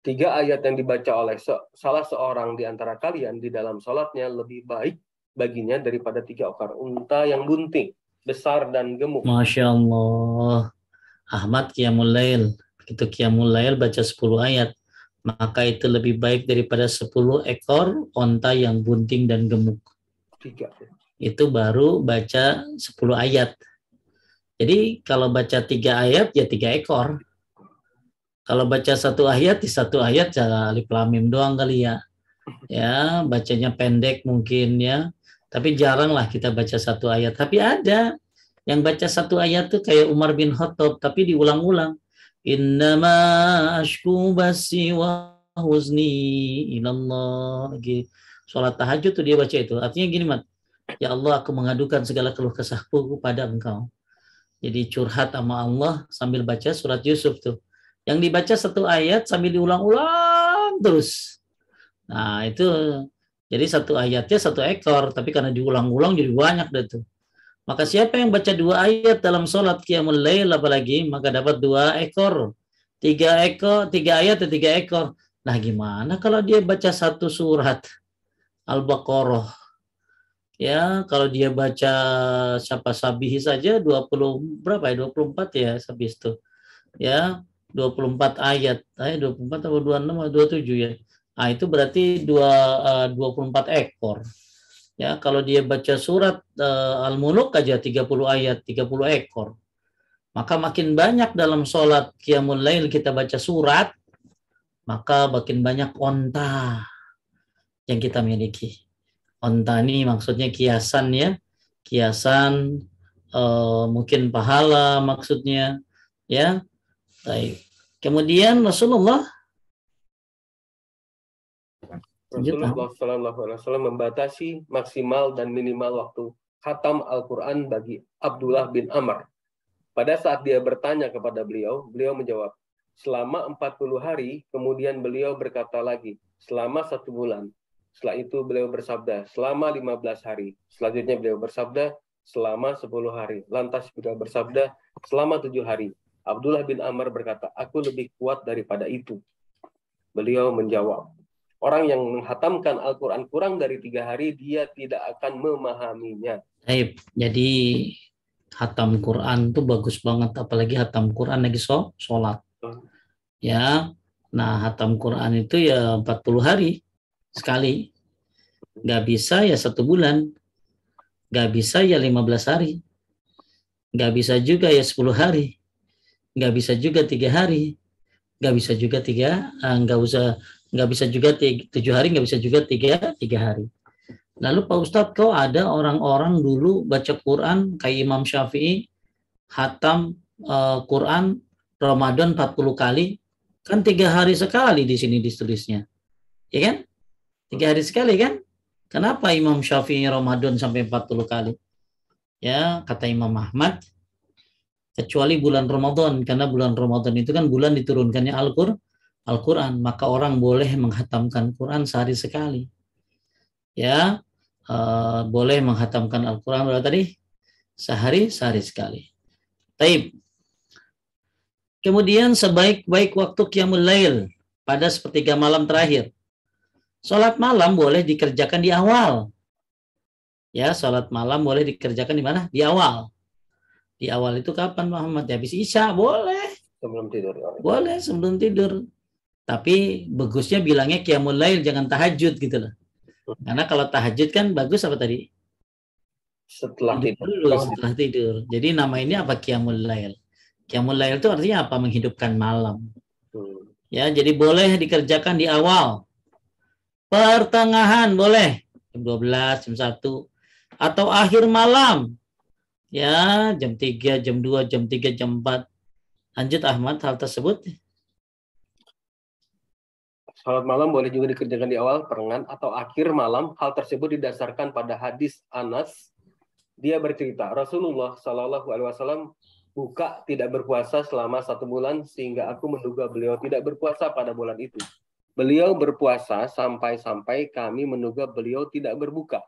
3 ayat yang dibaca oleh salah seorang di antara kalian di dalam sholatnya lebih baik baginya daripada 3 ekor unta yang bunting, besar dan gemuk. Masya Allah. Ahmad qiyamul lail. Begitu qiyamul lail baca 10 ayat, maka itu lebih baik daripada 10 ekor onta yang bunting dan gemuk. 3. Itu baru baca 10 ayat. Jadi kalau baca 3 ayat, ya 3 ekor. Kalau baca 1 ayat, di 1 ayat ya alif lam mim doang kali ya. Ya, bacanya pendek mungkin ya. Tapi jarang lah kita baca 1 ayat. Tapi ada yang baca 1 ayat tuh kayak Umar bin Khattab, tapi diulang-ulang. Innama ashku basi wa huzni ilallah. Sholat tahajud tuh dia baca itu. Artinya gini, Mat. Ya Allah, aku mengadukan segala keluh kesahku kepada Engkau. Jadi curhat sama Allah sambil baca surat Yusuf tuh. Yang dibaca 1 ayat sambil diulang-ulang terus. Nah, itu jadi 1 ayatnya 1 ekor, tapi karena diulang-ulang jadi banyak deh tuh. Maka siapa yang baca 2 ayat dalam sholat qiyamul lail apalagi, maka dapat 2 ekor. 3 ekor, 3 ayat atau 3 ekor. Nah, gimana kalau dia baca 1 surat Al-Baqarah? Ya, kalau dia baca siapa Sabihi saja 20 berapa ya? 24 ya habis itu. Ya, 24 ayat. 24 atau 26 atau 27 ya. Nah, itu berarti 24 ekor. Ya, kalau dia baca surat Al-Muluk aja 30 ayat, 30 ekor. Maka makin banyak dalam sholat qiyamul lail kita baca surat, maka makin banyak onta yang kita miliki. Onta ini maksudnya kiasan ya. Kiasan mungkin pahala maksudnya ya. Baik. Kemudian Rasulullah SAW membatasi maksimal dan minimal waktu khatam Al-Quran bagi Abdullah bin Amr. Pada saat dia bertanya kepada beliau, beliau menjawab, selama 40 hari, kemudian beliau berkata lagi, selama 1 bulan. Setelah itu beliau bersabda, selama 15 hari. Selanjutnya beliau bersabda, selama 10 hari. Lantas beliau bersabda, selama 7 hari. Abdullah bin Amr berkata, aku lebih kuat daripada itu. Beliau menjawab, orang yang menghatamkan Al-Quran kurang dari 3 hari, dia tidak akan memahaminya. Baik. Jadi hatam Quran tuh bagus banget, apalagi hatam Quran lagi sholat. Ya, nah hatam Quran itu ya 40 hari sekali. Nggak bisa ya 1 bulan. Nggak bisa ya 15 hari. Nggak bisa juga ya 10 hari. Nggak bisa juga 3 hari. Nggak bisa juga nggak bisa juga 7 hari, nggak bisa juga 3 hari. Lalu Pak Ustadz, kok ada orang-orang dulu baca Quran kayak Imam Syafi'i, hatam Quran Ramadan 40 kali, kan 3 hari sekali di sini ditulisnya, ya kan? 3 hari sekali kan? Kenapa Imam Syafi'i Ramadan sampai 40 kali? Ya, kata Imam Ahmad, kecuali bulan Ramadan, karena bulan Ramadan itu kan bulan diturunkannya Al-Quran, maka orang boleh menghatamkan Quran sehari sekali. Ya, boleh menghatamkan Al-Quran berapa tadi? Sehari sekali. Taib. Kemudian sebaik-baik waktu qiyamul lail pada sepertiga malam terakhir. Salat malam boleh dikerjakan di awal. Ya, salat malam boleh dikerjakan di mana? Di awal. Di awal itu kapan, Muhammad? Habis Isya boleh. Sebelum tidur. Boleh sebelum tidur. Tapi bagusnya bilangnya qiyamul lail, jangan tahajud gitu loh. Karena kalau tahajud kan bagus apa tadi? Setelah tidur. Setelah tidur. Jadi nama ini apa? Qiyamul lail. Qiyamul lail itu artinya apa? Menghidupkan malam. Ya, jadi boleh dikerjakan di awal. Pertengahan boleh. Jam 12, jam 1. Atau akhir malam. Ya, jam 3, jam 2, jam 3, jam 4. Lanjut Ahmad, hal tersebut. Salat malam boleh juga dikerjakan di awal, pertengahan, atau akhir malam. Hal tersebut didasarkan pada hadis Anas. Dia bercerita, Rasulullah SAW buka tidak berpuasa selama 1 bulan, sehingga aku menduga beliau tidak berpuasa pada bulan itu. Beliau berpuasa sampai-sampai kami menduga beliau tidak berbuka.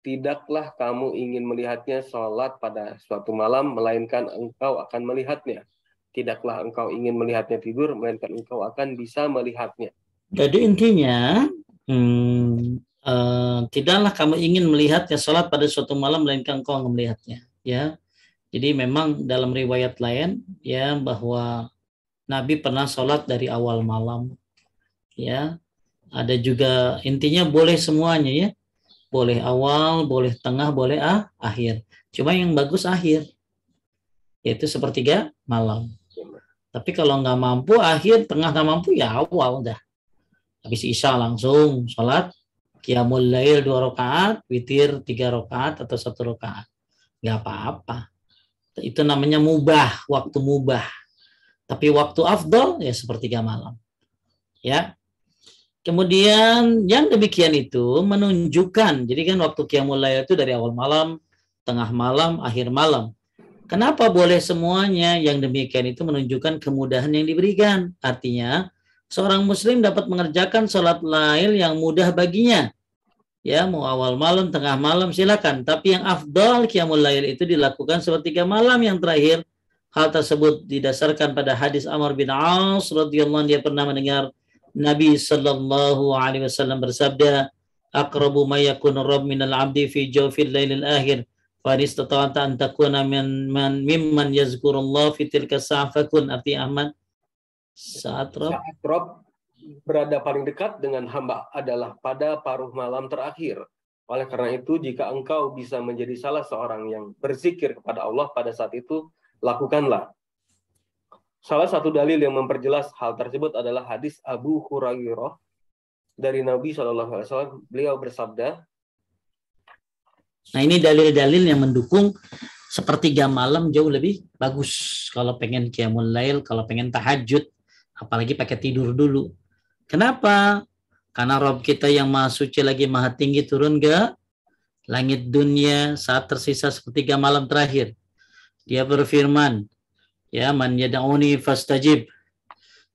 Tidaklah kamu ingin melihatnya sholat pada suatu malam, melainkan engkau akan melihatnya. Tidaklah engkau ingin melihatnya tidur, melainkan engkau akan bisa melihatnya. Jadi intinya, tidaklah kamu ingin melihatnya sholat pada suatu malam, melainkan engkau akan melihatnya. Ya, jadi memang dalam riwayat lain, ya, bahwa Nabi pernah sholat dari awal malam. Ya, ada juga intinya boleh semuanya ya. Boleh awal, boleh tengah, boleh akhir. Cuma yang bagus akhir, yaitu sepertiga malam. Tapi kalau nggak mampu akhir, tengah nggak mampu ya awal udah. Habis Isya langsung sholat qiyamul lail 2 rakaat, witir 3 rakaat atau 1 rakaat. Nggak apa-apa. Itu namanya mubah, waktu mubah. Tapi waktu afdal ya sepertiga malam. Ya. Kemudian yang demikian itu menunjukkan, jadi kan waktu qiyamul lail itu dari awal malam, tengah malam, akhir malam. Kenapa boleh semuanya? Yang demikian itu menunjukkan kemudahan yang diberikan. Artinya, seorang muslim dapat mengerjakan sholat lail yang mudah baginya. Ya, mau awal malam, tengah malam, silakan. Tapi yang afdal qiyamul lail itu dilakukan sepertiga malam yang terakhir. Hal tersebut didasarkan pada hadis Amr bin As radhiyallahu anhu, dia pernah mendengar Nabi sallallahu alaihi wasallam bersabda, "Aqrabu ma yakunu rabb minal 'abdi fi jawfil lailil akhir, fa istata'ta an takuna mimman yazkurullah fi tilka sa'ah fakun." Arti Ahmad, saat Rob berada paling dekat dengan hamba adalah pada paruh malam terakhir. Oleh karena itu, jika engkau bisa menjadi salah seorang yang berzikir kepada Allah pada saat itu, lakukanlah. Salah satu dalil yang memperjelas hal tersebut adalah hadis Abu Hurairah dari Nabi SAW. Beliau bersabda. Nah, ini dalil-dalil yang mendukung sepertiga malam jauh lebih bagus kalau pengen qiyamul lail, kalau pengen tahajud, apalagi pakai tidur dulu. Kenapa? Karena Rob kita yang maha suci lagi maha tinggi turun ke langit dunia saat tersisa sepertiga malam terakhir. Dia berfirman, ya, man yad'uni fastajib.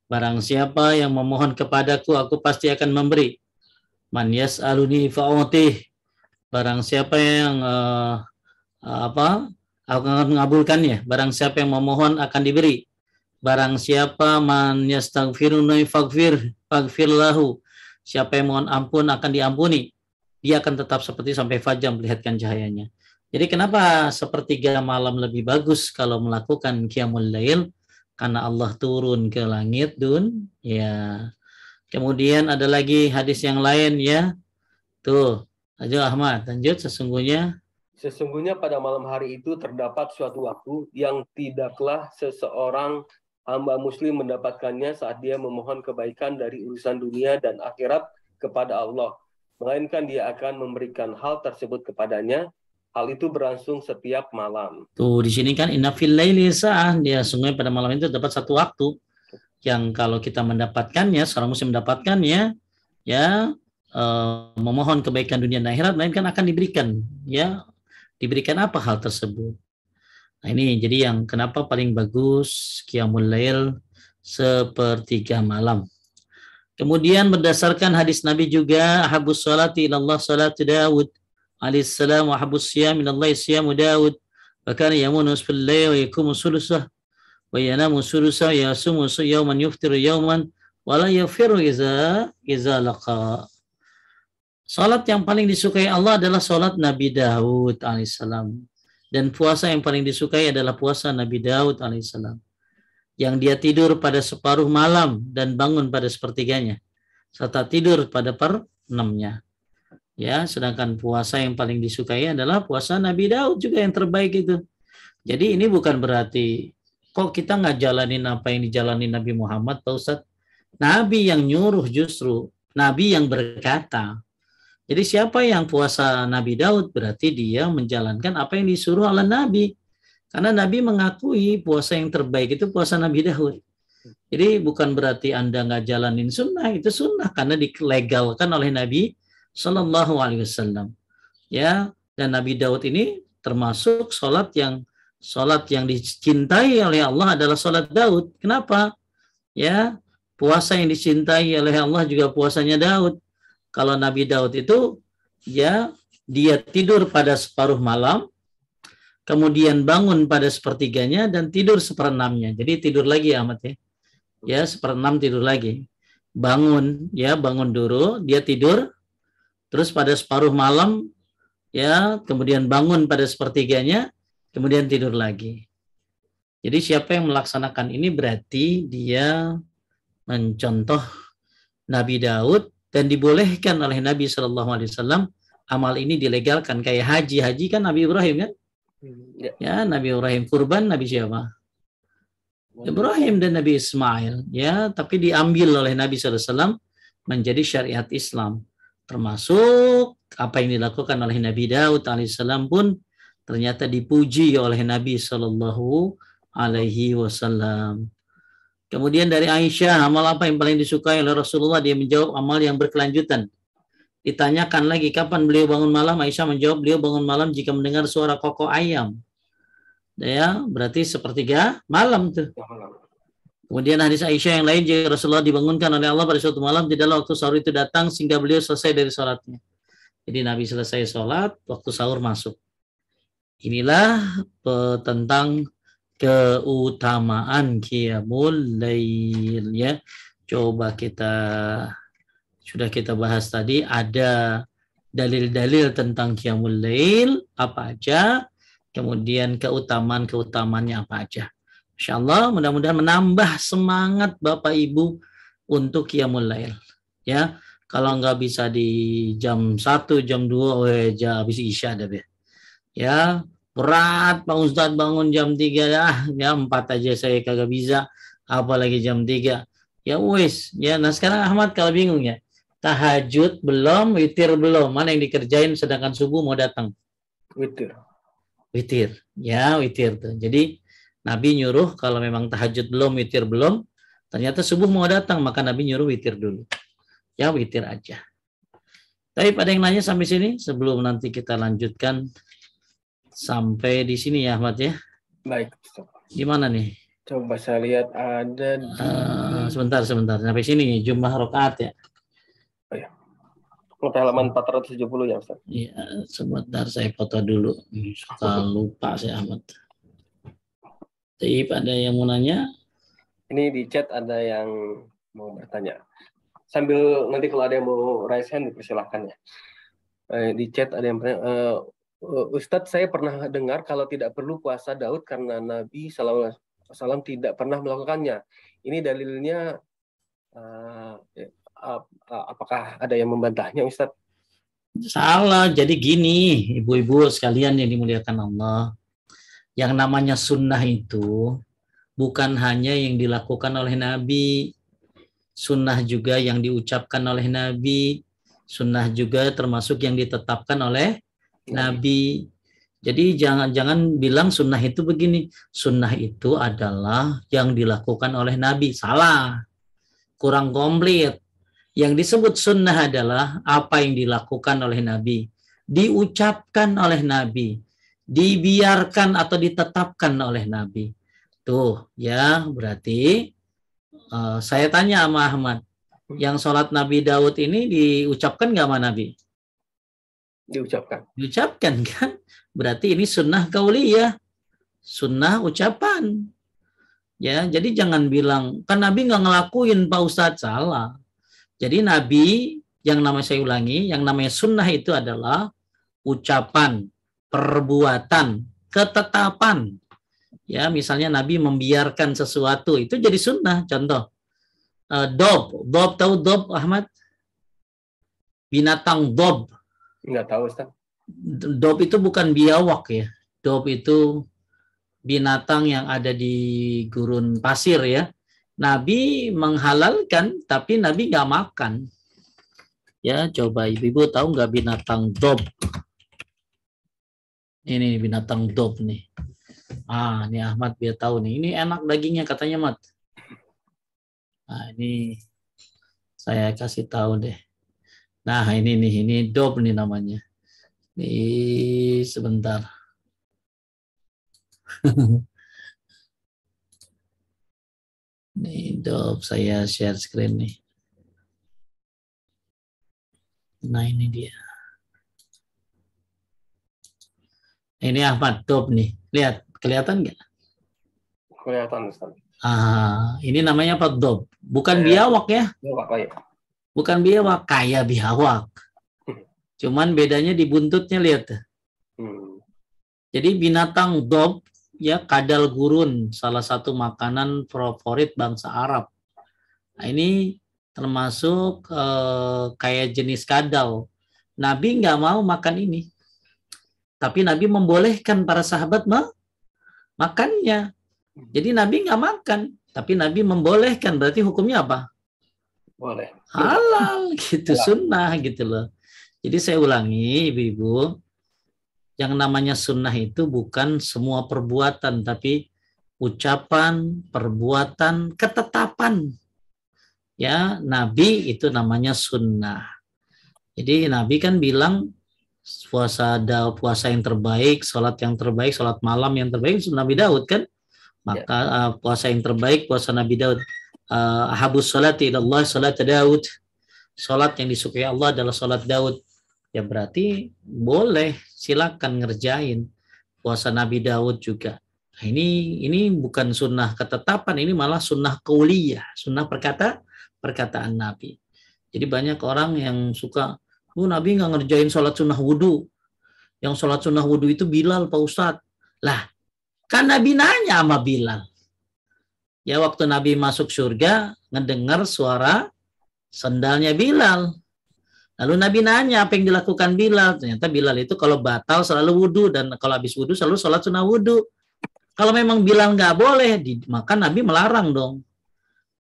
Barang siapa yang memohon kepadaku, aku pasti akan memberi. Man yas'aluni fa'utih. Barang siapa yang aku akan mengabulkannya. Barang siapa yang memohon akan diberi. Barang siapa man yastaghfiruni faghfir lahu. Siapa yang mohon ampun akan diampuni. Dia akan tetap seperti sampai fajar melihatkan cahayanya. Jadi kenapa sepertiga malam lebih bagus kalau melakukan qiyamul lail? Karena Allah turun ke langit ya. Kemudian ada lagi hadis yang lain ya. Tuh, aja Ahmad, lanjut. Sesungguhnya pada malam hari itu terdapat suatu waktu yang tidaklah seseorang hamba muslim mendapatkannya saat dia memohon kebaikan dari urusan dunia dan akhirat kepada Allah, melainkan dia akan memberikan hal tersebut kepadanya. Hal itu berlangsung setiap malam. Tuh, di sini kan inna fil laili sa'ah, dia sungguh pada malam itu dapat satu waktu yang kalau kita mendapatkannya, seorang muslim mendapatkannya, ya memohon kebaikan dunia dan akhirat, melainkan akan diberikan, ya. Diberikan apa hal tersebut? Nah, ini jadi yang kenapa paling bagus qiyamul lail sepertiga malam. Kemudian berdasarkan hadis Nabi juga, ahabus salati ilallah salatu Daud alaihissalam wa ahabus siyam ilallah siyamu Daud wa kana yamunu fil lail wa yakumu sulusah wa yanamu sulusah yasumu yawman yuftiru yawman wa la yafiru iza laqa. Salat yang paling disukai Allah adalah salat Nabi Daud alaihissalam. Dan puasa yang paling disukai adalah puasa Nabi Daud alaihissalam. Yang dia tidur pada separuh malam dan bangun pada sepertiganya, serta tidur pada per-6-nya. Ya, sedangkan puasa yang paling disukai adalah puasa Nabi Daud juga yang terbaik itu. Jadi ini bukan berarti kok kita nggak jalanin apa yang dijalani Nabi Muhammad, Pak Ustadz. Nabi yang nyuruh justru, Nabi yang berkata. Jadi siapa yang puasa Nabi Daud berarti dia menjalankan apa yang disuruh oleh Nabi. Karena Nabi mengakui puasa yang terbaik itu puasa Nabi Daud. Jadi bukan berarti Anda nggak jalanin sunnah, itu sunnah karena dilegalkan oleh Nabi Shallallahu Alaihi Wasallam. Ya, dan Nabi Daud ini termasuk sholat yang dicintai oleh Allah adalah sholat Daud. Kenapa? Ya, puasa yang dicintai oleh Allah juga puasanya Daud. Kalau Nabi Daud itu, ya, dia tidur pada separuh malam, kemudian bangun pada sepertiganya dan tidur seperenamnya. Jadi tidur lagi ya Ahmad ya. Ya, seperenam tidur lagi. Bangun, ya, bangun dulu, dia tidur. Terus pada separuh malam, ya, kemudian bangun pada sepertiganya, kemudian tidur lagi. Jadi siapa yang melaksanakan ini berarti dia mencontoh Nabi Daud dan dibolehkan oleh Nabi SAW. Amal ini dilegalkan kayak haji. Haji kan Nabi Ibrahim kan? Ya, Nabi Ibrahim kurban, Nabi siapa? Ibrahim dan Nabi Ismail. Ya, tapi diambil oleh Nabi SAW menjadi syariat Islam. Termasuk apa yang dilakukan oleh Nabi Daud alaihissalam pun ternyata dipuji oleh Nabi Sallallahu Alaihi Wasallam. Kemudian dari Aisyah, amal apa yang paling disukai oleh Rasulullah? Dia menjawab amal yang berkelanjutan. Ditanyakan lagi kapan beliau bangun malam, Aisyah menjawab beliau bangun malam jika mendengar suara kokok ayam. Ya, berarti sepertiga malam tuh. Kemudian hadis Aisyah yang lain, jika Rasulullah dibangunkan oleh Allah pada suatu malam, tidaklah waktu sahur itu datang sehingga beliau selesai dari sholatnya. Jadi Nabi selesai sholat, waktu sahur masuk. Inilah tentang keutamaan qiyamul lail ya. Coba sudah kita bahas tadi, ada dalil-dalil tentang qiyamul lail apa aja, kemudian keutamaannya apa aja. Insyaallah mudah-mudahan menambah semangat Bapak Ibu untuk qiyamul lail ya. Kalau nggak bisa di jam 1, jam 2, habis isya dah ya. Berat Pak Ustadz bangun jam 3 jam 4 aja saya kagak bisa, apalagi jam 3. Ya wes, ya. Nah sekarang Ahmad kalau bingung ya, tahajud belum, witir belum, mana yang dikerjain sedangkan subuh mau datang? Witir. witir. Ya, witir tuh. Jadi Nabi nyuruh kalau memang tahajud belum, witir belum, ternyata subuh mau datang, maka Nabi nyuruh witir dulu. Ya, witir aja. Tapi pada yang nanya sampai sini, sebelum nanti kita lanjutkan sampai di sini ya Ahmad ya. Baik. Gimana nih? Coba saya lihat ada di Sebentar. Sampai sini jumlah rakaat ya. oh ya. Sampai halaman 470 ya Ustaz. Iya, sebentar saya foto dulu. Suka lupa saya Ahmad. Tapi ada yang mau nanya? Ini di chat ada yang mau bertanya. Sambil nanti kalau ada yang mau raise hand dipersilahkan ya. Di chat ada yang bertanya, Ustadz, saya pernah dengar kalau tidak perlu puasa Daud karena Nabi SAW tidak pernah melakukannya. Ini dalilnya apakah ada yang membantahnya, Ustadz? Salah. Jadi gini, ibu-ibu sekalian yang dimuliakan Allah. Yang namanya sunnah itu bukan hanya yang dilakukan oleh Nabi. Sunnah juga yang diucapkan oleh Nabi. Sunnah juga termasuk yang ditetapkan oleh Nabi. Jadi jangan bilang sunnah itu begini. Sunnah itu adalah yang dilakukan oleh Nabi. Salah. Kurang komplit. Yang disebut sunnah adalah apa yang dilakukan oleh Nabi. Diucapkan oleh Nabi. Dibiarkan atau ditetapkan oleh Nabi. Tuh ya, berarti saya tanya sama Ahmad. Yang sholat Nabi Daud ini diucapkan nggak sama Nabi? Diucapkan. Diucapkan kan? Berarti ini sunnah qauliyah. Sunnah ucapan. Ya, jadi jangan bilang, kan Nabi nggak ngelakuin Pak Ustadz. Salah. Jadi Nabi, yang namanya saya ulangi, yang namanya sunnah itu adalah ucapan, perbuatan, ketetapan. Ya, misalnya Nabi membiarkan sesuatu, itu jadi sunnah. Contoh, dob tahu dob Ahmad? Binatang dob. Nggak tahu Ustaz. Dob itu bukan biawak ya. Dob itu binatang yang ada di gurun pasir ya. Nabi menghalalkan, tapi Nabi nggak makan. Ya, coba ibu-ibu tahu nggak binatang dob? Ini binatang dob nih. Ini Ahmad biar tahu nih. Ini enak dagingnya katanya Mat. Nah, ini saya kasih tahu deh. Nah, ini nih, ini dob nih namanya. Ini sebentar. Nih dob, saya share screen nih. Nah, ini dia. Ini Ahmad dob nih. Lihat, kelihatan nggak? Kelihatan Ustaz. Ini namanya apa dob? Bukan biawak ya? Biawak ya. Bukan biawak, kayak biawak. Cuman bedanya di buntutnya lihat. Jadi binatang dob ya, kadal gurun, salah satu makanan favorit bangsa Arab. Nah, ini termasuk kayak jenis kadal. Nabi nggak mau makan ini, tapi Nabi membolehkan para sahabat makannya. Jadi Nabi nggak makan, tapi Nabi membolehkan. Berarti hukumnya apa? Boleh. Halal gitu, sunnah gitu loh. Jadi saya ulangi ibu-ibu, yang namanya sunnah itu bukan semua perbuatan, tapi ucapan, perbuatan, ketetapan. Ya, Nabi itu namanya sunnah. Jadi Nabi kan bilang puasa yang terbaik, sholat yang terbaik, sholat malam yang terbaik, Nabi Daud kan. Maka puasa yang terbaik, puasa Nabi Daud. Ahabus sholati ilallah sholat Daud. Sholat yang disukai Allah adalah sholat Daud. Ya berarti boleh, silakan ngerjain puasa Nabi Daud juga. Nah, ini bukan sunnah ketetapan, ini malah sunnah qauliyah, sunnah perkataan Nabi. Jadi banyak orang yang suka, Nabi nggak ngerjain sholat sunnah wudhu. Yang sholat sunnah wudhu itu Bilal Pak Ustadz. Lah, kan Nabi nanya sama Bilal. Ya waktu Nabi masuk surga, ngedengar suara sendalnya Bilal. Lalu Nabi nanya apa yang dilakukan Bilal. Ternyata Bilal itu kalau batal selalu wudhu, dan kalau habis wudhu selalu sholat sunnah wudhu. Kalau memang Bilal nggak boleh, maka Nabi melarang dong.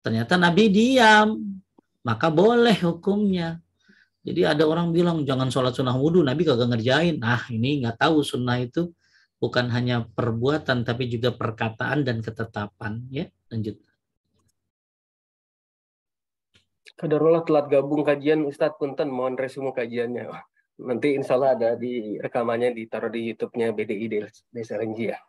Ternyata Nabi diam, maka boleh hukumnya. Jadi ada orang bilang jangan sholat sunnah wudhu, Nabi kagak ngerjain. Nah ini nggak tahu sunnah itu bukan hanya perbuatan tapi juga perkataan dan ketetapan. Ya, lanjut. Kadarullah telat gabung kajian Ustadz, punten mohon resume kajiannya. Nanti insya Allah ada di rekamannya, ditaruh di YouTube-nya BDI Desa Renji ya.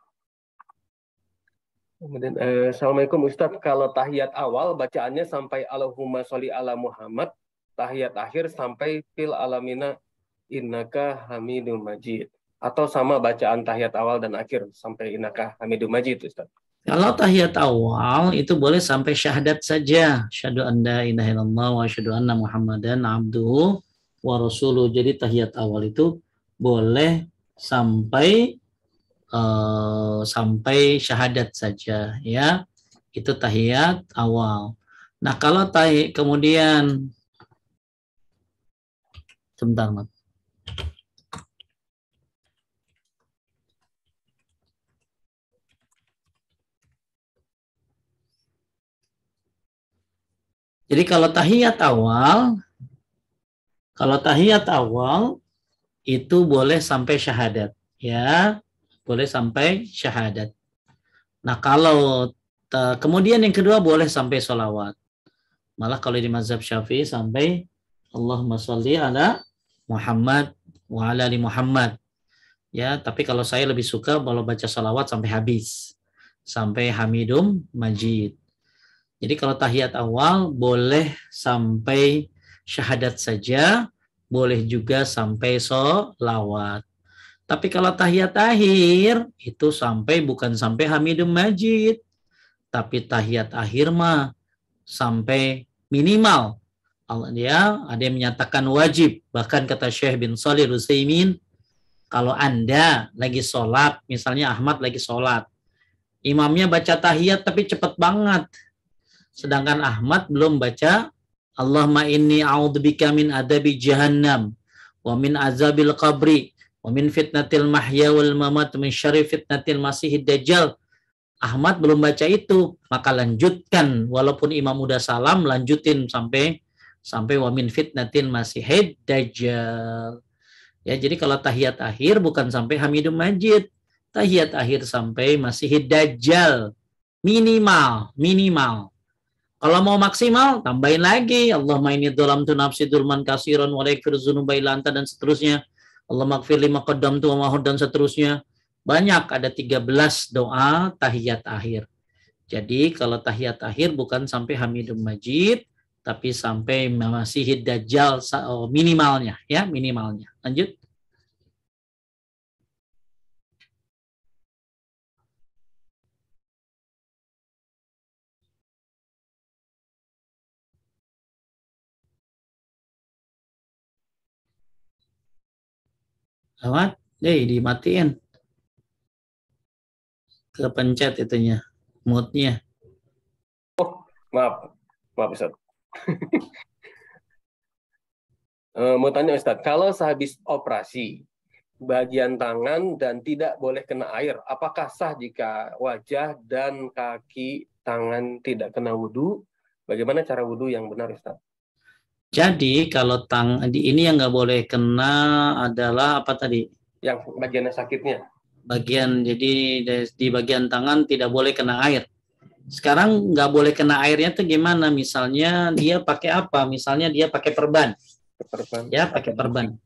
Kemudian, Assalamualaikum Ustadz, kalau tahiyat awal bacaannya sampai Allahumma sholli ala Muhammad, tahiyat akhir sampai fil alamina innaka hamidum majid. Atau sama bacaan tahiyat awal dan akhir sampai innaka hamidum majid, Ustadz? Kalau tahiyat awal itu boleh sampai syahadat saja. Asyhadu an la ilaha illallah wa asyhadu anna Muhammadan abduhu wa rasuluh. Jadi tahiyat awal itu boleh sampai sampai syahadat saja, ya. Itu tahiyat awal. Nah, kalau kemudian sebentar, Mat. Jadi kalau tahiyat awal itu boleh sampai syahadat, ya, boleh sampai syahadat. Nah, kalau kemudian yang kedua boleh sampai sholawat. Malah kalau di mazhab Syafi'i sampai Allahumma sholli ala Muhammad wa ala ali Muhammad. Ya, tapi kalau saya lebih suka kalau baca sholawat sampai habis, sampai Hamidum Majid. Jadi kalau tahiyat awal boleh sampai syahadat saja, boleh juga sampai sholawat. Tapi kalau tahiyat akhir itu bukan sampai Hamidum Majid, tapi tahiyat akhir mah sampai minimal. Ada yang menyatakan wajib, bahkan kata Syekh bin Shalih Al-Utsaimin, kalau Anda lagi sholat, misalnya Ahmad lagi sholat, imamnya baca tahiyat tapi cepat banget, sedangkan Ahmad belum baca Allahumma inni a'udzubika min adabi jahannam wa min azabil qabri wa min fitnatil mahya wal mamat min syarri fitnatil masihid dajjal. Ahmad belum baca itu, maka lanjutkan walaupun imam udah salam, lanjutin sampai wa min fitnatil masihid dajjal. Ya, jadi kalau tahiyat akhir bukan sampai Hamidum Majid, tahiyat akhir sampai masihid dajjal. Minimal. Kalau mau maksimal, tambahin lagi. Allahumma inni dzalamtu nafsi dzulman katsiran wa la yaghfiru dzunuba illa anta, dan seterusnya. Allahumma ighfir lima qaddamtu wa ma dan seterusnya. Banyak, ada 13 doa tahiyat akhir. Jadi kalau tahiyat akhir bukan sampai Hamidum Majid, tapi sampai masihid dajjal minimalnya, ya, minimalnya. Lanjut. Amat, dimatiin. Kepencet itunya, mute-nya. Maaf Ustaz. Mau tanya Ustaz, kalau sehabis operasi bagian tangan dan tidak boleh kena air, apakah sah jika wajah dan kaki tangan tidak kena wudhu? Bagaimana cara wudhu yang benar, Ustaz? Jadi kalau ini yang nggak boleh kena adalah apa tadi? Yang bagian sakitnya. Jadi di bagian tangan tidak boleh kena air. Sekarang nggak boleh kena airnya tuh gimana? Misalnya dia pakai apa? Misalnya dia pakai perban. Ya, pakai perban.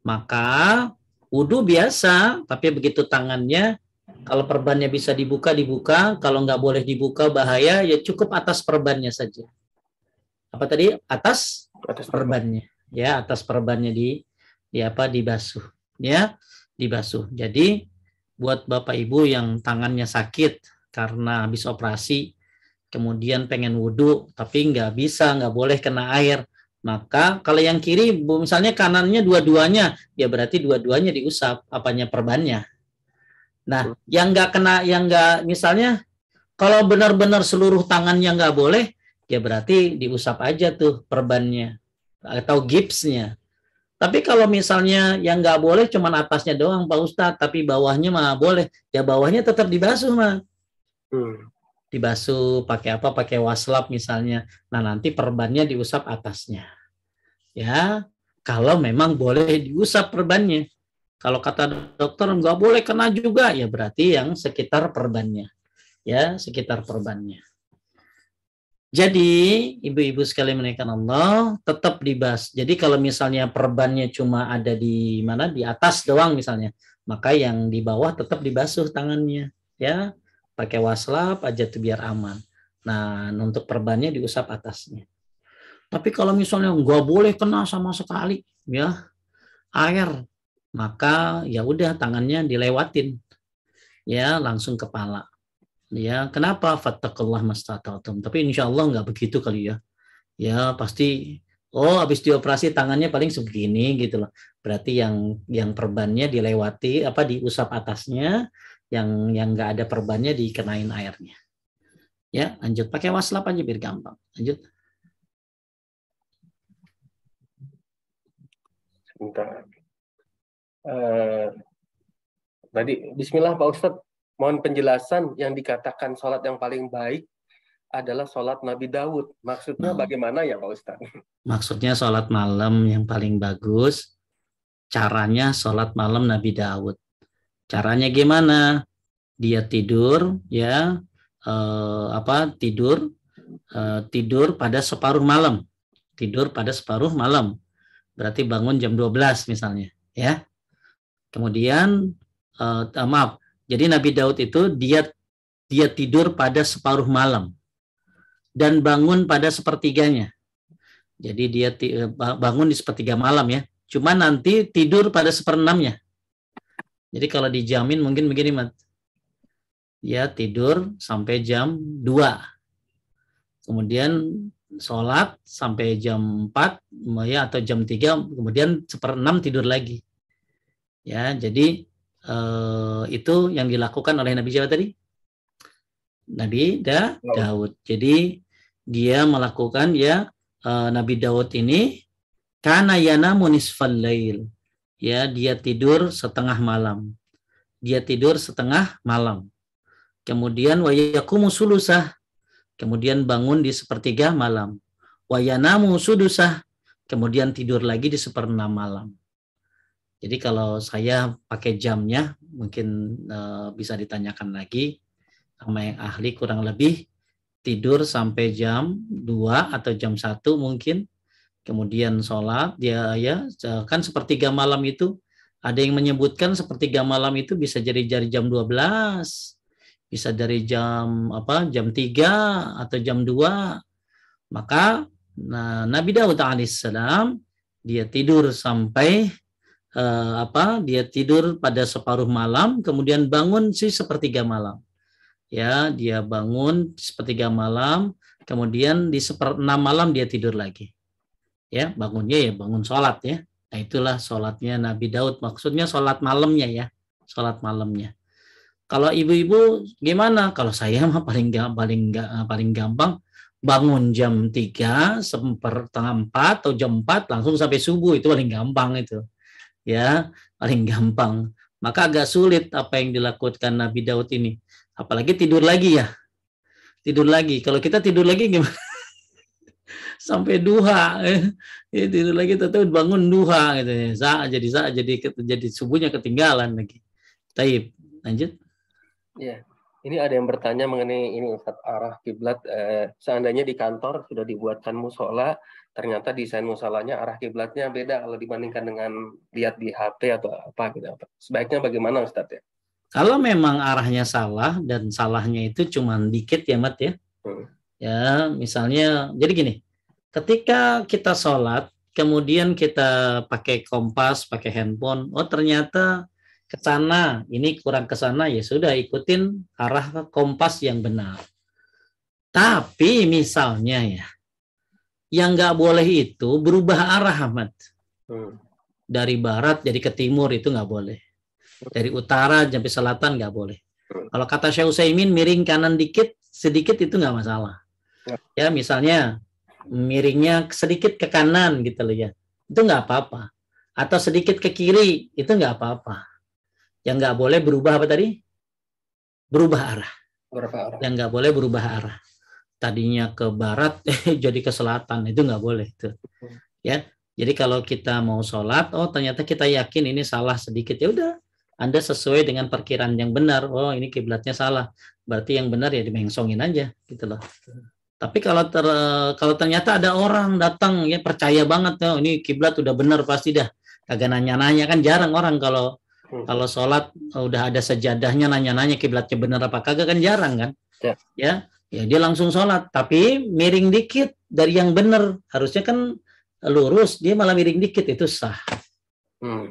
Maka wudhu biasa, tapi begitu tangannya, kalau perbannya bisa dibuka, kalau nggak boleh dibuka bahaya, ya cukup atas perbannya saja. Apa tadi? Atas perbannya. Ya, atas perbannya dibasuh. Ya, dibasuh. Jadi buat Bapak Ibu yang tangannya sakit karena habis operasi, kemudian pengen wudhu, tapi nggak boleh kena air, maka kalau yang kiri, misalnya kanannya dua-duanya, ya berarti dua-duanya diusap, perbannya. Nah, misalnya kalau benar-benar seluruh tangannya nggak boleh, ya berarti diusap aja tuh perbannya atau gipsnya. Tapi kalau misalnya yang nggak boleh cuma atasnya doang Pak Ustadz, tapi bawahnya mah boleh, ya bawahnya tetap dibasuh mah. Dibasuh pakai apa? Pakai waslap misalnya. Nah, nanti perbannya diusap atasnya. Ya, kalau memang boleh diusap perbannya. Kalau kata dokter nggak boleh kena juga, ya berarti yang sekitar perbannya, ya sekitar perbannya. Jadi ibu-ibu sekalian menaikkan Allah, tetap dibahas. Jadi kalau misalnya perbannya cuma ada di mana, di atas doang misalnya, maka yang di bawah tetap dibasuh tangannya, ya pakai waslap aja tuh biar aman. Nah untuk perbannya diusap atasnya. Tapi kalau misalnya nggak boleh kena sama sekali, ya air, maka ya udah tangannya dilewatin, ya langsung kepala. Ya, kenapa? Fattakullah mastata'tum. Tapi insya Allah nggak begitu kali ya. Ya pasti, oh habis dioperasi tangannya paling segini gitu loh. Berarti yang perbannya dilewati, apa diusap atasnya, yang nggak ada perbannya dikenain airnya. Ya, lanjut pakai waslap aja biar gampang. Lanjut. Sebentar. Tadi Bismillah Pak Ustadz, mohon penjelasan yang dikatakan sholat yang paling baik adalah sholat Nabi Daud. Maksudnya bagaimana ya Pak Ustadz? Maksudnya sholat malam yang paling bagus, caranya sholat malam Nabi Daud. Caranya gimana? Dia tidur, ya tidur pada separuh malam. Tidur pada separuh malam. Berarti bangun jam 12 misalnya, ya. Kemudian maaf. Jadi Nabi Daud itu dia tidur pada separuh malam dan bangun pada sepertiganya. Jadi dia bangun di sepertiga malam ya. Cuma nanti tidur pada seperenamnya. Jadi kalau dijamin mungkin begini, Mat. Ya tidur sampai jam 2. Kemudian sholat sampai jam 4 ya, atau jam 3, kemudian seperenam tidur lagi. Ya, jadi itu yang dilakukan oleh Nabi siapa tadi? Nabi Daud. Jadi dia melakukan Nabi Daud ini kana yanamu nisfal lail. Ya, dia tidur setengah malam. Dia tidur setengah malam. Kemudian wa yaqumu sulusah. Kemudian bangun di sepertiga malam. Wa yanamu sudusah. Kemudian tidur lagi di seperenam malam. Jadi kalau saya pakai jamnya, mungkin bisa ditanyakan lagi sama yang ahli, kurang lebih tidur sampai jam 2 atau jam 1 mungkin. Kemudian sholat, dia ya kan sepertiga malam itu, ada yang menyebutkan sepertiga malam itu bisa jadi jam 12, bisa dari jam 3 atau jam 2. Maka Nabi Daud alaihissalam dia tidur sampai dia tidur pada separuh malam, kemudian bangun sepertiga malam. Ya, dia bangun sepertiga malam, kemudian di seperenam malam dia tidur lagi. Ya, bangunnya ya bangun sholat ya. Nah, itulah sholatnya Nabi Daud. Maksudnya sholat malamnya ya, sholat malamnya. Kalau ibu-ibu gimana? Kalau saya mah paling gampang bangun jam 3, sepertengah 4 atau jam 4 langsung sampai subuh, itu paling gampang itu. Ya, paling gampang. Maka agak sulit apa yang dilakukan Nabi Daud ini. Apalagi tidur lagi ya. Tidur lagi. Kalau kita tidur lagi gimana? Sampai duha. Tidur lagi tetap bangun duha gitu ya. Jadi subuhnya ketinggalan lagi. Taib. Lanjut. Ya. Ini ada yang bertanya mengenai ini Ustaz, arah kiblat. Seandainya di kantor sudah dibuatkan musola, ternyata desain musolanya arah kiblatnya beda kalau dibandingkan dengan lihat di HP atau apa gitu. Sebaiknya bagaimana Ustaz ya? Kalau memang arahnya salah dan salahnya itu cuma dikit ya Mat ya. Ya misalnya jadi gini, ketika kita sholat kemudian kita pakai kompas, pakai handphone, oh ternyata ke sana, ini kurang ke sana, ya sudah ikutin arah kompas yang benar. Tapi misalnya ya, yang nggak boleh itu berubah arah Ahmad. Dari barat jadi ke timur itu nggak boleh. Dari utara sampai selatan nggak boleh. Kalau kata Syekh Utsaimin miring kanan sedikit itu nggak masalah. Ya misalnya miringnya sedikit ke kanan gitu loh ya, itu nggak apa-apa. Atau sedikit ke kiri itu nggak apa-apa. Yang nggak boleh berubah apa tadi? Berubah arah. Yang nggak boleh berubah arah. Tadinya ke barat jadi ke selatan, itu nggak boleh itu. Ya, Jadi kalau kita mau sholat, oh ternyata kita yakin ini salah sedikit, ya udah, Anda sesuai dengan perkiraan yang benar. Oh ini kiblatnya salah, berarti yang benar ya dimengsongin aja, gitu loh. Tapi kalau ternyata ada orang datang ya percaya banget, oh ini kiblat udah benar pasti dah, kagak nanya-nanya, kan jarang orang kalau kalau sholat udah ada sajadahnya nanya-nanya kiblatnya benar apa kagak, kan jarang kan? Ya, ya dia langsung sholat, tapi miring dikit dari yang benar, harusnya kan lurus, dia malah miring dikit, itu sah.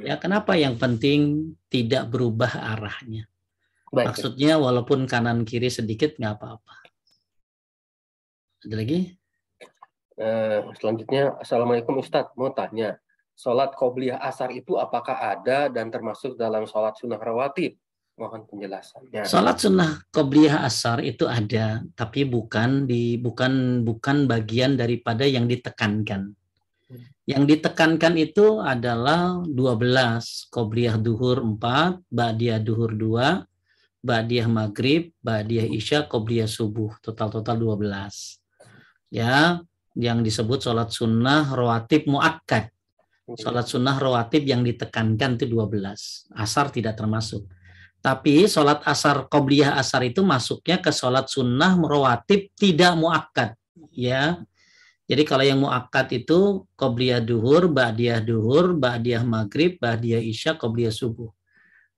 Ya kenapa? Yang penting tidak berubah arahnya. Baik. Maksudnya walaupun kanan kiri sedikit nggak apa-apa. Ada lagi? Selanjutnya, Assalamualaikum Ustadz, mau tanya, sholat qobliyah asar itu apakah ada dan termasuk dalam sholat sunnah rawatib? Mohon penjelasannya. Sholat sunnah qobliyah asar itu ada, tapi bukan bagian daripada yang ditekankan. Yang ditekankan itu adalah 12, qobliyah duhur 4, ba'diyah duhur 2, ba'diyah maghrib, ba'diyah isya, qobliyah subuh, total 12. Ya, yang disebut sholat sunnah rawatib muakkad. Sholat sunnah rawatib yang ditekankan itu 12. Asar tidak termasuk. Tapi sholat asar, qobliyah asar itu masuknya ke sholat sunnah rawatib tidak muakkad. Ya, jadi kalau yang muakkad itu qobliyah duhur, ba'diyah maghrib, ba'diyah isya, qobliyah subuh.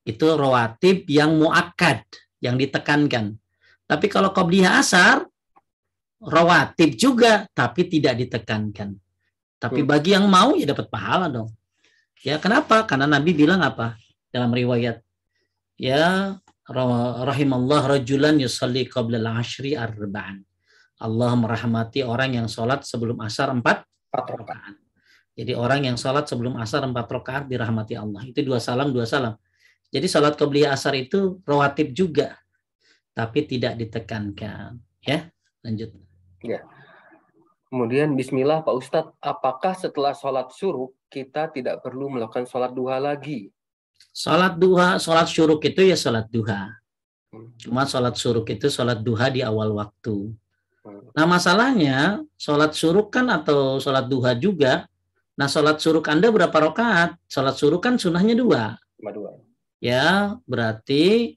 Itu rawatib yang muakkad, yang ditekankan. Tapi kalau qobliyah asar, rawatib juga, tapi tidak ditekankan. Tapi bagi yang mau ya dapat pahala dong. Ya kenapa? Karena Nabi bilang apa dalam riwayat? Ya rahimallah rajulan yusalli qabla al-ashri arba'an. Allah merahmati orang yang sholat sebelum asar 4 rakaat. Jadi orang yang sholat sebelum asar 4 rakaat dirahmati Allah. Itu 2 salam, 2 salam. Jadi sholat qobliyah asar itu rawatib juga, tapi tidak ditekankan. Ya, lanjut. Ya. Kemudian Bismillah Pak Ustadz, apakah setelah sholat syuruk kita tidak perlu melakukan sholat duha lagi? Sholat syuruk itu ya sholat duha. Cuma sholat syuruk itu sholat duha di awal waktu. Nah masalahnya sholat syuruk kan atau sholat duha juga. Nah sholat syuruk Anda berapa rakaat? Sholat syuruk kan sunnahnya 2. Ya berarti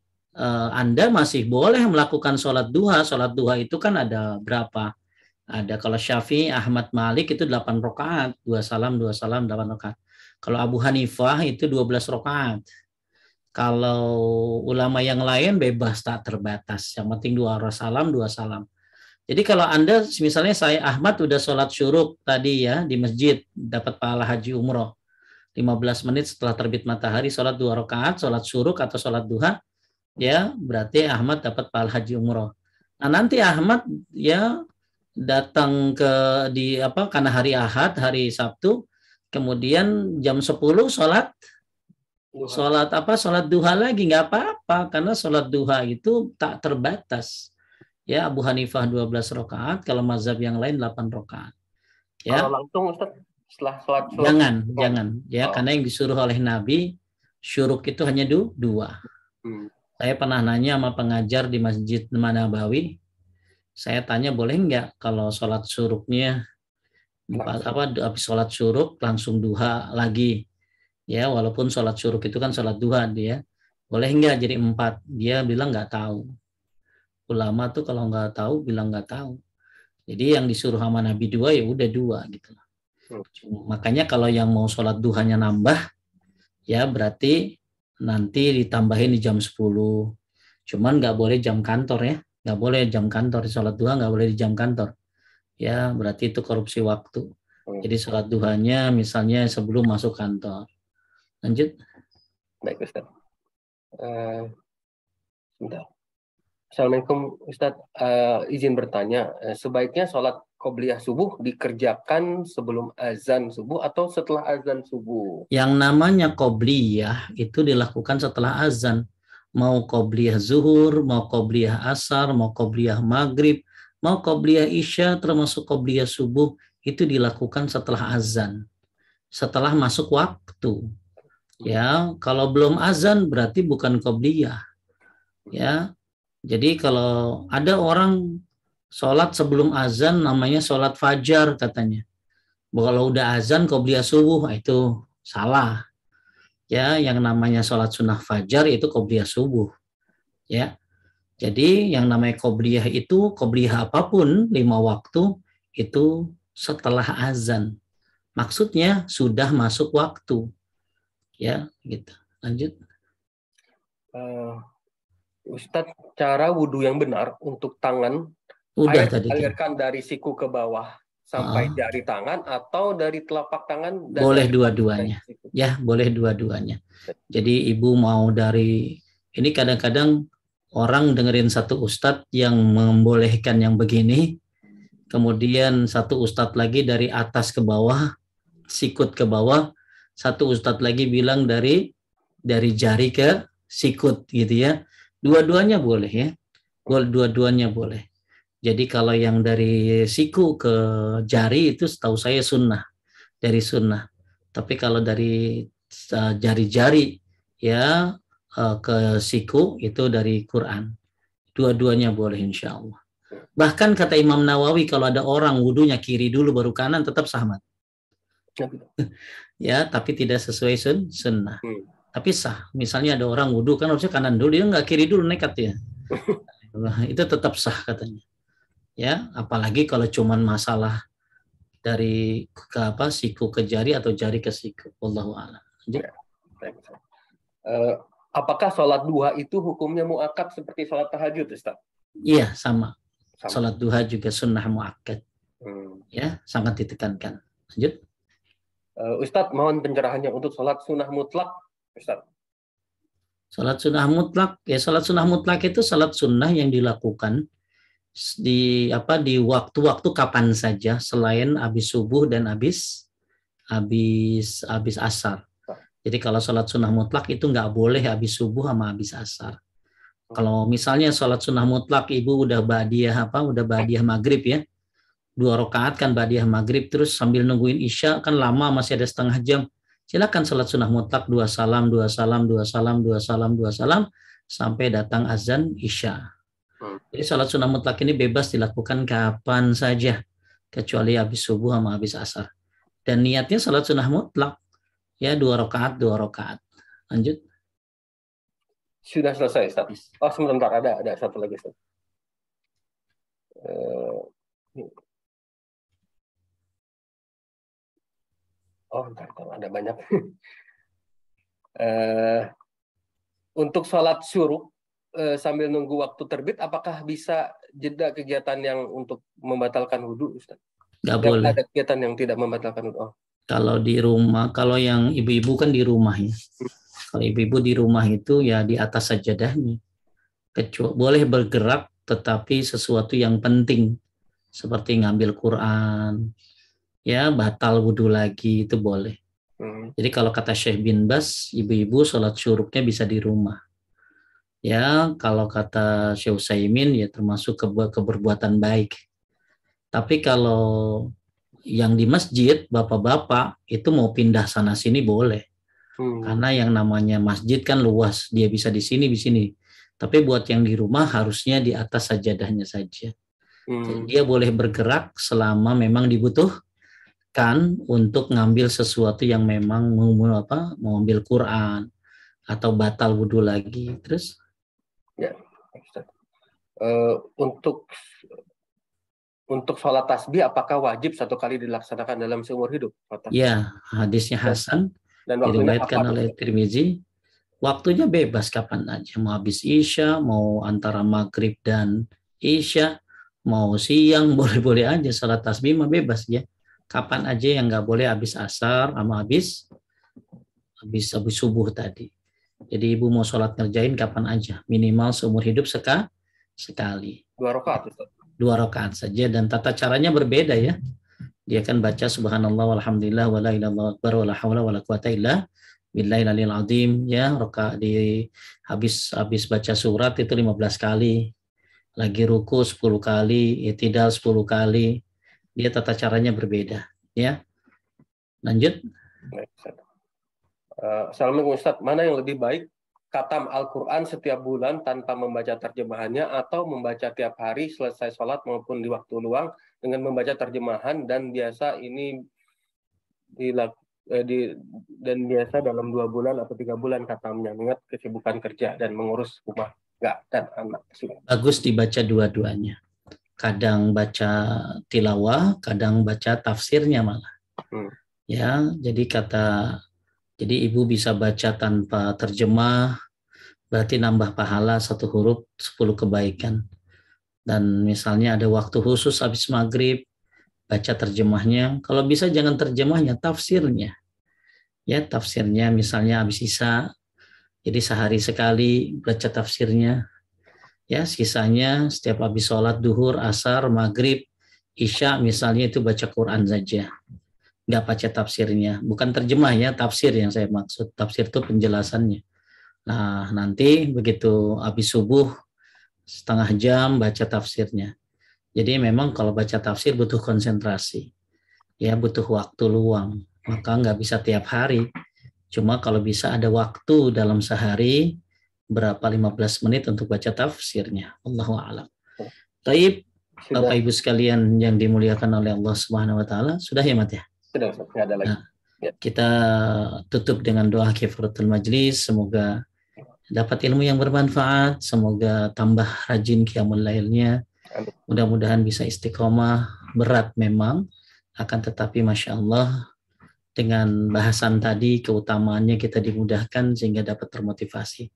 Anda masih boleh melakukan sholat duha. Sholat duha itu kan ada berapa? Ada kalau Syafi'i, Ahmad, Malik itu 8 rakaat, 2 salam, 8 rakaat. Kalau Abu Hanifah itu 12 rakaat. Kalau ulama yang lain bebas, tak terbatas. Yang penting 2 salam, 2 salam. Jadi kalau Anda, misalnya saya Ahmad udah sholat syuruk tadi ya di masjid, dapat pahala haji umroh. 15 menit setelah terbit matahari, sholat 2 rakaat, sholat syuruk atau sholat duha, ya berarti Ahmad dapat pahala haji umroh. Nah nanti Ahmad ya datang karena hari Ahad, hari Sabtu, kemudian jam 10 sholat duha lagi, nggak apa-apa karena sholat duha itu tak terbatas. Ya Abu Hanifah 12 rakaat, kalau mazhab yang lain 8 rakaat. Ya. Kalau langsung Ustaz setelah sholat jangan ya karena yang disuruh oleh Nabi syuruk itu hanya 2. Saya pernah nanya sama pengajar di Masjid Nabawi. Saya tanya boleh nggak kalau sholat syuruknya habis sholat syuruk langsung duha lagi, ya walaupun sholat syuruk itu kan sholat duha, dia boleh nggak jadi 4? Dia bilang nggak tahu. Ulama tuh kalau nggak tahu bilang nggak tahu. Jadi yang disuruh sama Nabi 2 ya udah 2 gitu. Makanya kalau yang mau sholat duhanya nambah, ya berarti nanti ditambahin di jam 10. Cuman nggak boleh jam kantor ya. Nggak boleh jam kantor, sholat duha nggak boleh di jam kantor. Ya, berarti itu korupsi waktu. Jadi sholat duhanya misalnya sebelum masuk kantor. Lanjut. Baik Ustaz. Sebentar. Assalamualaikum Ustaz. Izin bertanya, sebaiknya sholat qobliyah subuh dikerjakan sebelum azan subuh atau setelah azan subuh? Yang namanya qobliyah itu dilakukan setelah azan. Mau qobliyah zuhur, mau qobliyah asar, mau qobliyah maghrib, mau qobliyah isya, termasuk qobliyah subuh, itu dilakukan setelah azan. Setelah masuk waktu. Ya, kalau belum azan berarti bukan qobliyah. Ya. Jadi kalau ada orang sholat sebelum azan namanya sholat fajar katanya. Kalau udah azan qobliyah subuh itu salah. Ya, yang namanya sholat sunnah fajar itu qobliyah subuh. Ya, jadi yang namanya qobliyah itu qobliyah apapun 5 waktu itu setelah azan. Maksudnya sudah masuk waktu. Ya, gitu. Lanjut. Ustadz, cara wudhu yang benar untuk tangan, Udah air tadi tuh. dialirkan dari siku ke bawah sampai jari tangan atau dari telapak tangan dan Boleh jari tangan sampai dua-duanya. siku? Ya, boleh dua-duanya. Jadi ibu mau dari ini kadang-kadang orang dengerin satu ustadz yang membolehkan yang begini, kemudian satu ustadz lagi dari atas ke bawah, sikut ke bawah, satu ustadz lagi bilang dari jari ke sikut gitu ya. Dua-duanya boleh ya. Dua-duanya boleh. Jadi kalau yang dari siku ke jari itu setahu saya sunnah, dari sunnah. Tapi kalau dari jari-jari ya ke siku itu dari Quran. Dua-duanya boleh insya Allah. Bahkan kata Imam Nawawi kalau ada orang wudhunya kiri dulu baru kanan tetap sahmat. Ya, tapi tidak sesuai sunnah. Tapi sah. Misalnya ada orang wudhu kan harusnya kanan dulu, dia nggak kiri dulu nekat ya. Itu tetap sah katanya. Ya, apalagi kalau cuman masalah dari ke siku ke jari atau jari ke siku. Wallahu a'lam. Apakah sholat duha itu hukumnya muakkad seperti sholat tahajud, Ustaz? Iya, sama. Sholat duha juga sunnah muakkad. Ya, sangat ditekankan. Lanjut. Ustadz, mohon pencerahannya untuk sholat sunnah mutlak, Ustadz. Sholat sunnah mutlak, ya sholat sunnah mutlak itu sholat sunnah yang dilakukan di waktu-waktu kapan saja selain habis subuh dan habis asar. Jadi kalau sholat sunnah mutlak itu nggak boleh habis subuh sama habis asar. Kalau misalnya sholat sunnah mutlak ibu udah ba'diyah maghrib ya, 2 rakaat kan ba'diyah maghrib, terus sambil nungguin isya kan lama masih ada setengah jam. Silakan sholat sunnah mutlak 2 salam, 2 salam, 2 salam, 2 salam, 2 salam sampai datang azan isya. Jadi sholat sunnah mutlak ini bebas dilakukan kapan saja, kecuali habis subuh sama habis asar. Dan niatnya sholat sunnah mutlak, ya 2 rakaat, 2 rakaat. Lanjut. Sudah selesai, Ustaz. Oh, sebentar, ada satu lagi, Ustaz. Bentar, ada banyak. Untuk sholat syuruk, sambil nunggu waktu terbit, apakah bisa jeda kegiatan yang untuk membatalkan wudhu, Ustaz? Nggak boleh. Ada kegiatan yang tidak membatalkan wudhu. Kalau di rumah, kalau yang ibu-ibu kan di rumah ya. Kalau ibu-ibu di rumah itu ya di atas sajadahnya. Boleh bergerak, tetapi sesuatu yang penting seperti ngambil Quran, ya batal wudhu lagi itu boleh. Jadi kalau kata Syekh bin Bas, ibu-ibu sholat syuruknya bisa di rumah. Ya kalau kata Syekh Utsaimin ya termasuk keberbuatan baik. Tapi kalau yang di masjid, bapak-bapak itu mau pindah sana sini boleh. Karena yang namanya masjid kan luas, dia bisa di sini, di sini. Tapi buat yang di rumah harusnya di atas sajadahnya saja. Jadi dia boleh bergerak selama memang dibutuhkan untuk ngambil sesuatu yang memang mau ambil Quran atau batal wudhu lagi. Terus? Ya, untuk sholat tasbih, apakah wajib 1 kali dilaksanakan dalam seumur hidup? Ya, hadisnya Hasan dan diriwayatkan oleh Tirmizi. Waktunya bebas kapan aja, mau habis isya, mau antara maghrib dan isya, mau siang, boleh-boleh aja salat tasbih mah bebas ya. Kapan aja yang nggak boleh habis asar sama habis subuh tadi. Jadi ibu mau sholat ngerjain kapan aja, minimal seumur hidup sekali. 2 rakaat. 2 rakaat saja dan tata caranya berbeda ya. Dia kan baca subhanallah walhamdulillah wala ilaha illallah wala haula wala quwata illa billahil azim ya, di habis baca surat itu 15 kali. Lagi ruku 10 kali, i'tidal 10 kali. Dia tata caranya berbeda ya. Lanjut. Assalamualaikum Ustaz, mana yang lebih baik? Khatam Al-Quran setiap bulan tanpa membaca terjemahannya atau membaca tiap hari selesai sholat maupun di waktu luang dengan membaca terjemahan dan biasa ini dan biasa dalam 2 bulan atau 3 bulan katamnya, mengingat kesibukan kerja dan mengurus rumah dan anak. Bagus dibaca dua-duanya. Kadang baca tilawah, kadang baca tafsirnya malah. Ya, jadi ibu bisa baca tanpa terjemah, berarti nambah pahala 1 huruf 10 kebaikan. Dan misalnya ada waktu khusus habis maghrib, baca terjemahnya. Kalau bisa jangan terjemahnya, tafsirnya. Ya, tafsirnya misalnya habis Isya, jadi sehari sekali baca tafsirnya. Ya, sisanya setiap habis sholat duhur, asar, maghrib, Isya misalnya itu baca Quran saja. Nggak baca tafsirnya. Bukan terjemahnya, tafsir yang saya maksud. Tafsir itu penjelasannya. Nah, nanti begitu habis subuh, setengah jam baca tafsirnya. Jadi memang kalau baca tafsir butuh konsentrasi. Ya, butuh waktu luang. Maka nggak bisa tiap hari. Cuma kalau bisa ada waktu dalam sehari, berapa 15 menit untuk baca tafsirnya. Allahu a'lam. Taib, Bapak Ibu sekalian yang dimuliakan oleh Allah Subhanahu wa taala, sudah ya Mat ya? Sudah, nggak ada lagi. Nah, kita tutup dengan doa kifaratul majlis, semoga dapat ilmu yang bermanfaat, semoga tambah rajin qiyamul lailnya. Mudah-mudahan bisa istiqomah, berat memang, akan tetapi Masya Allah dengan bahasan tadi keutamaannya kita dimudahkan sehingga dapat termotivasi.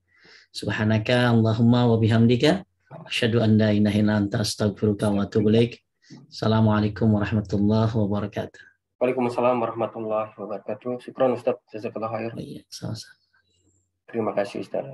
Subhanaka Allahumma wa bihamdika asyhadu an la ilaha illa anta astaghfiruka wa atubu ilaik. Assalamualaikum warahmatullahi wabarakatuh. Waalaikumsalam warahmatullahi wabarakatuh. Syukran Ustaz, jazakallahu khair. Iya, sama-sama. Terima kasih Ustaz.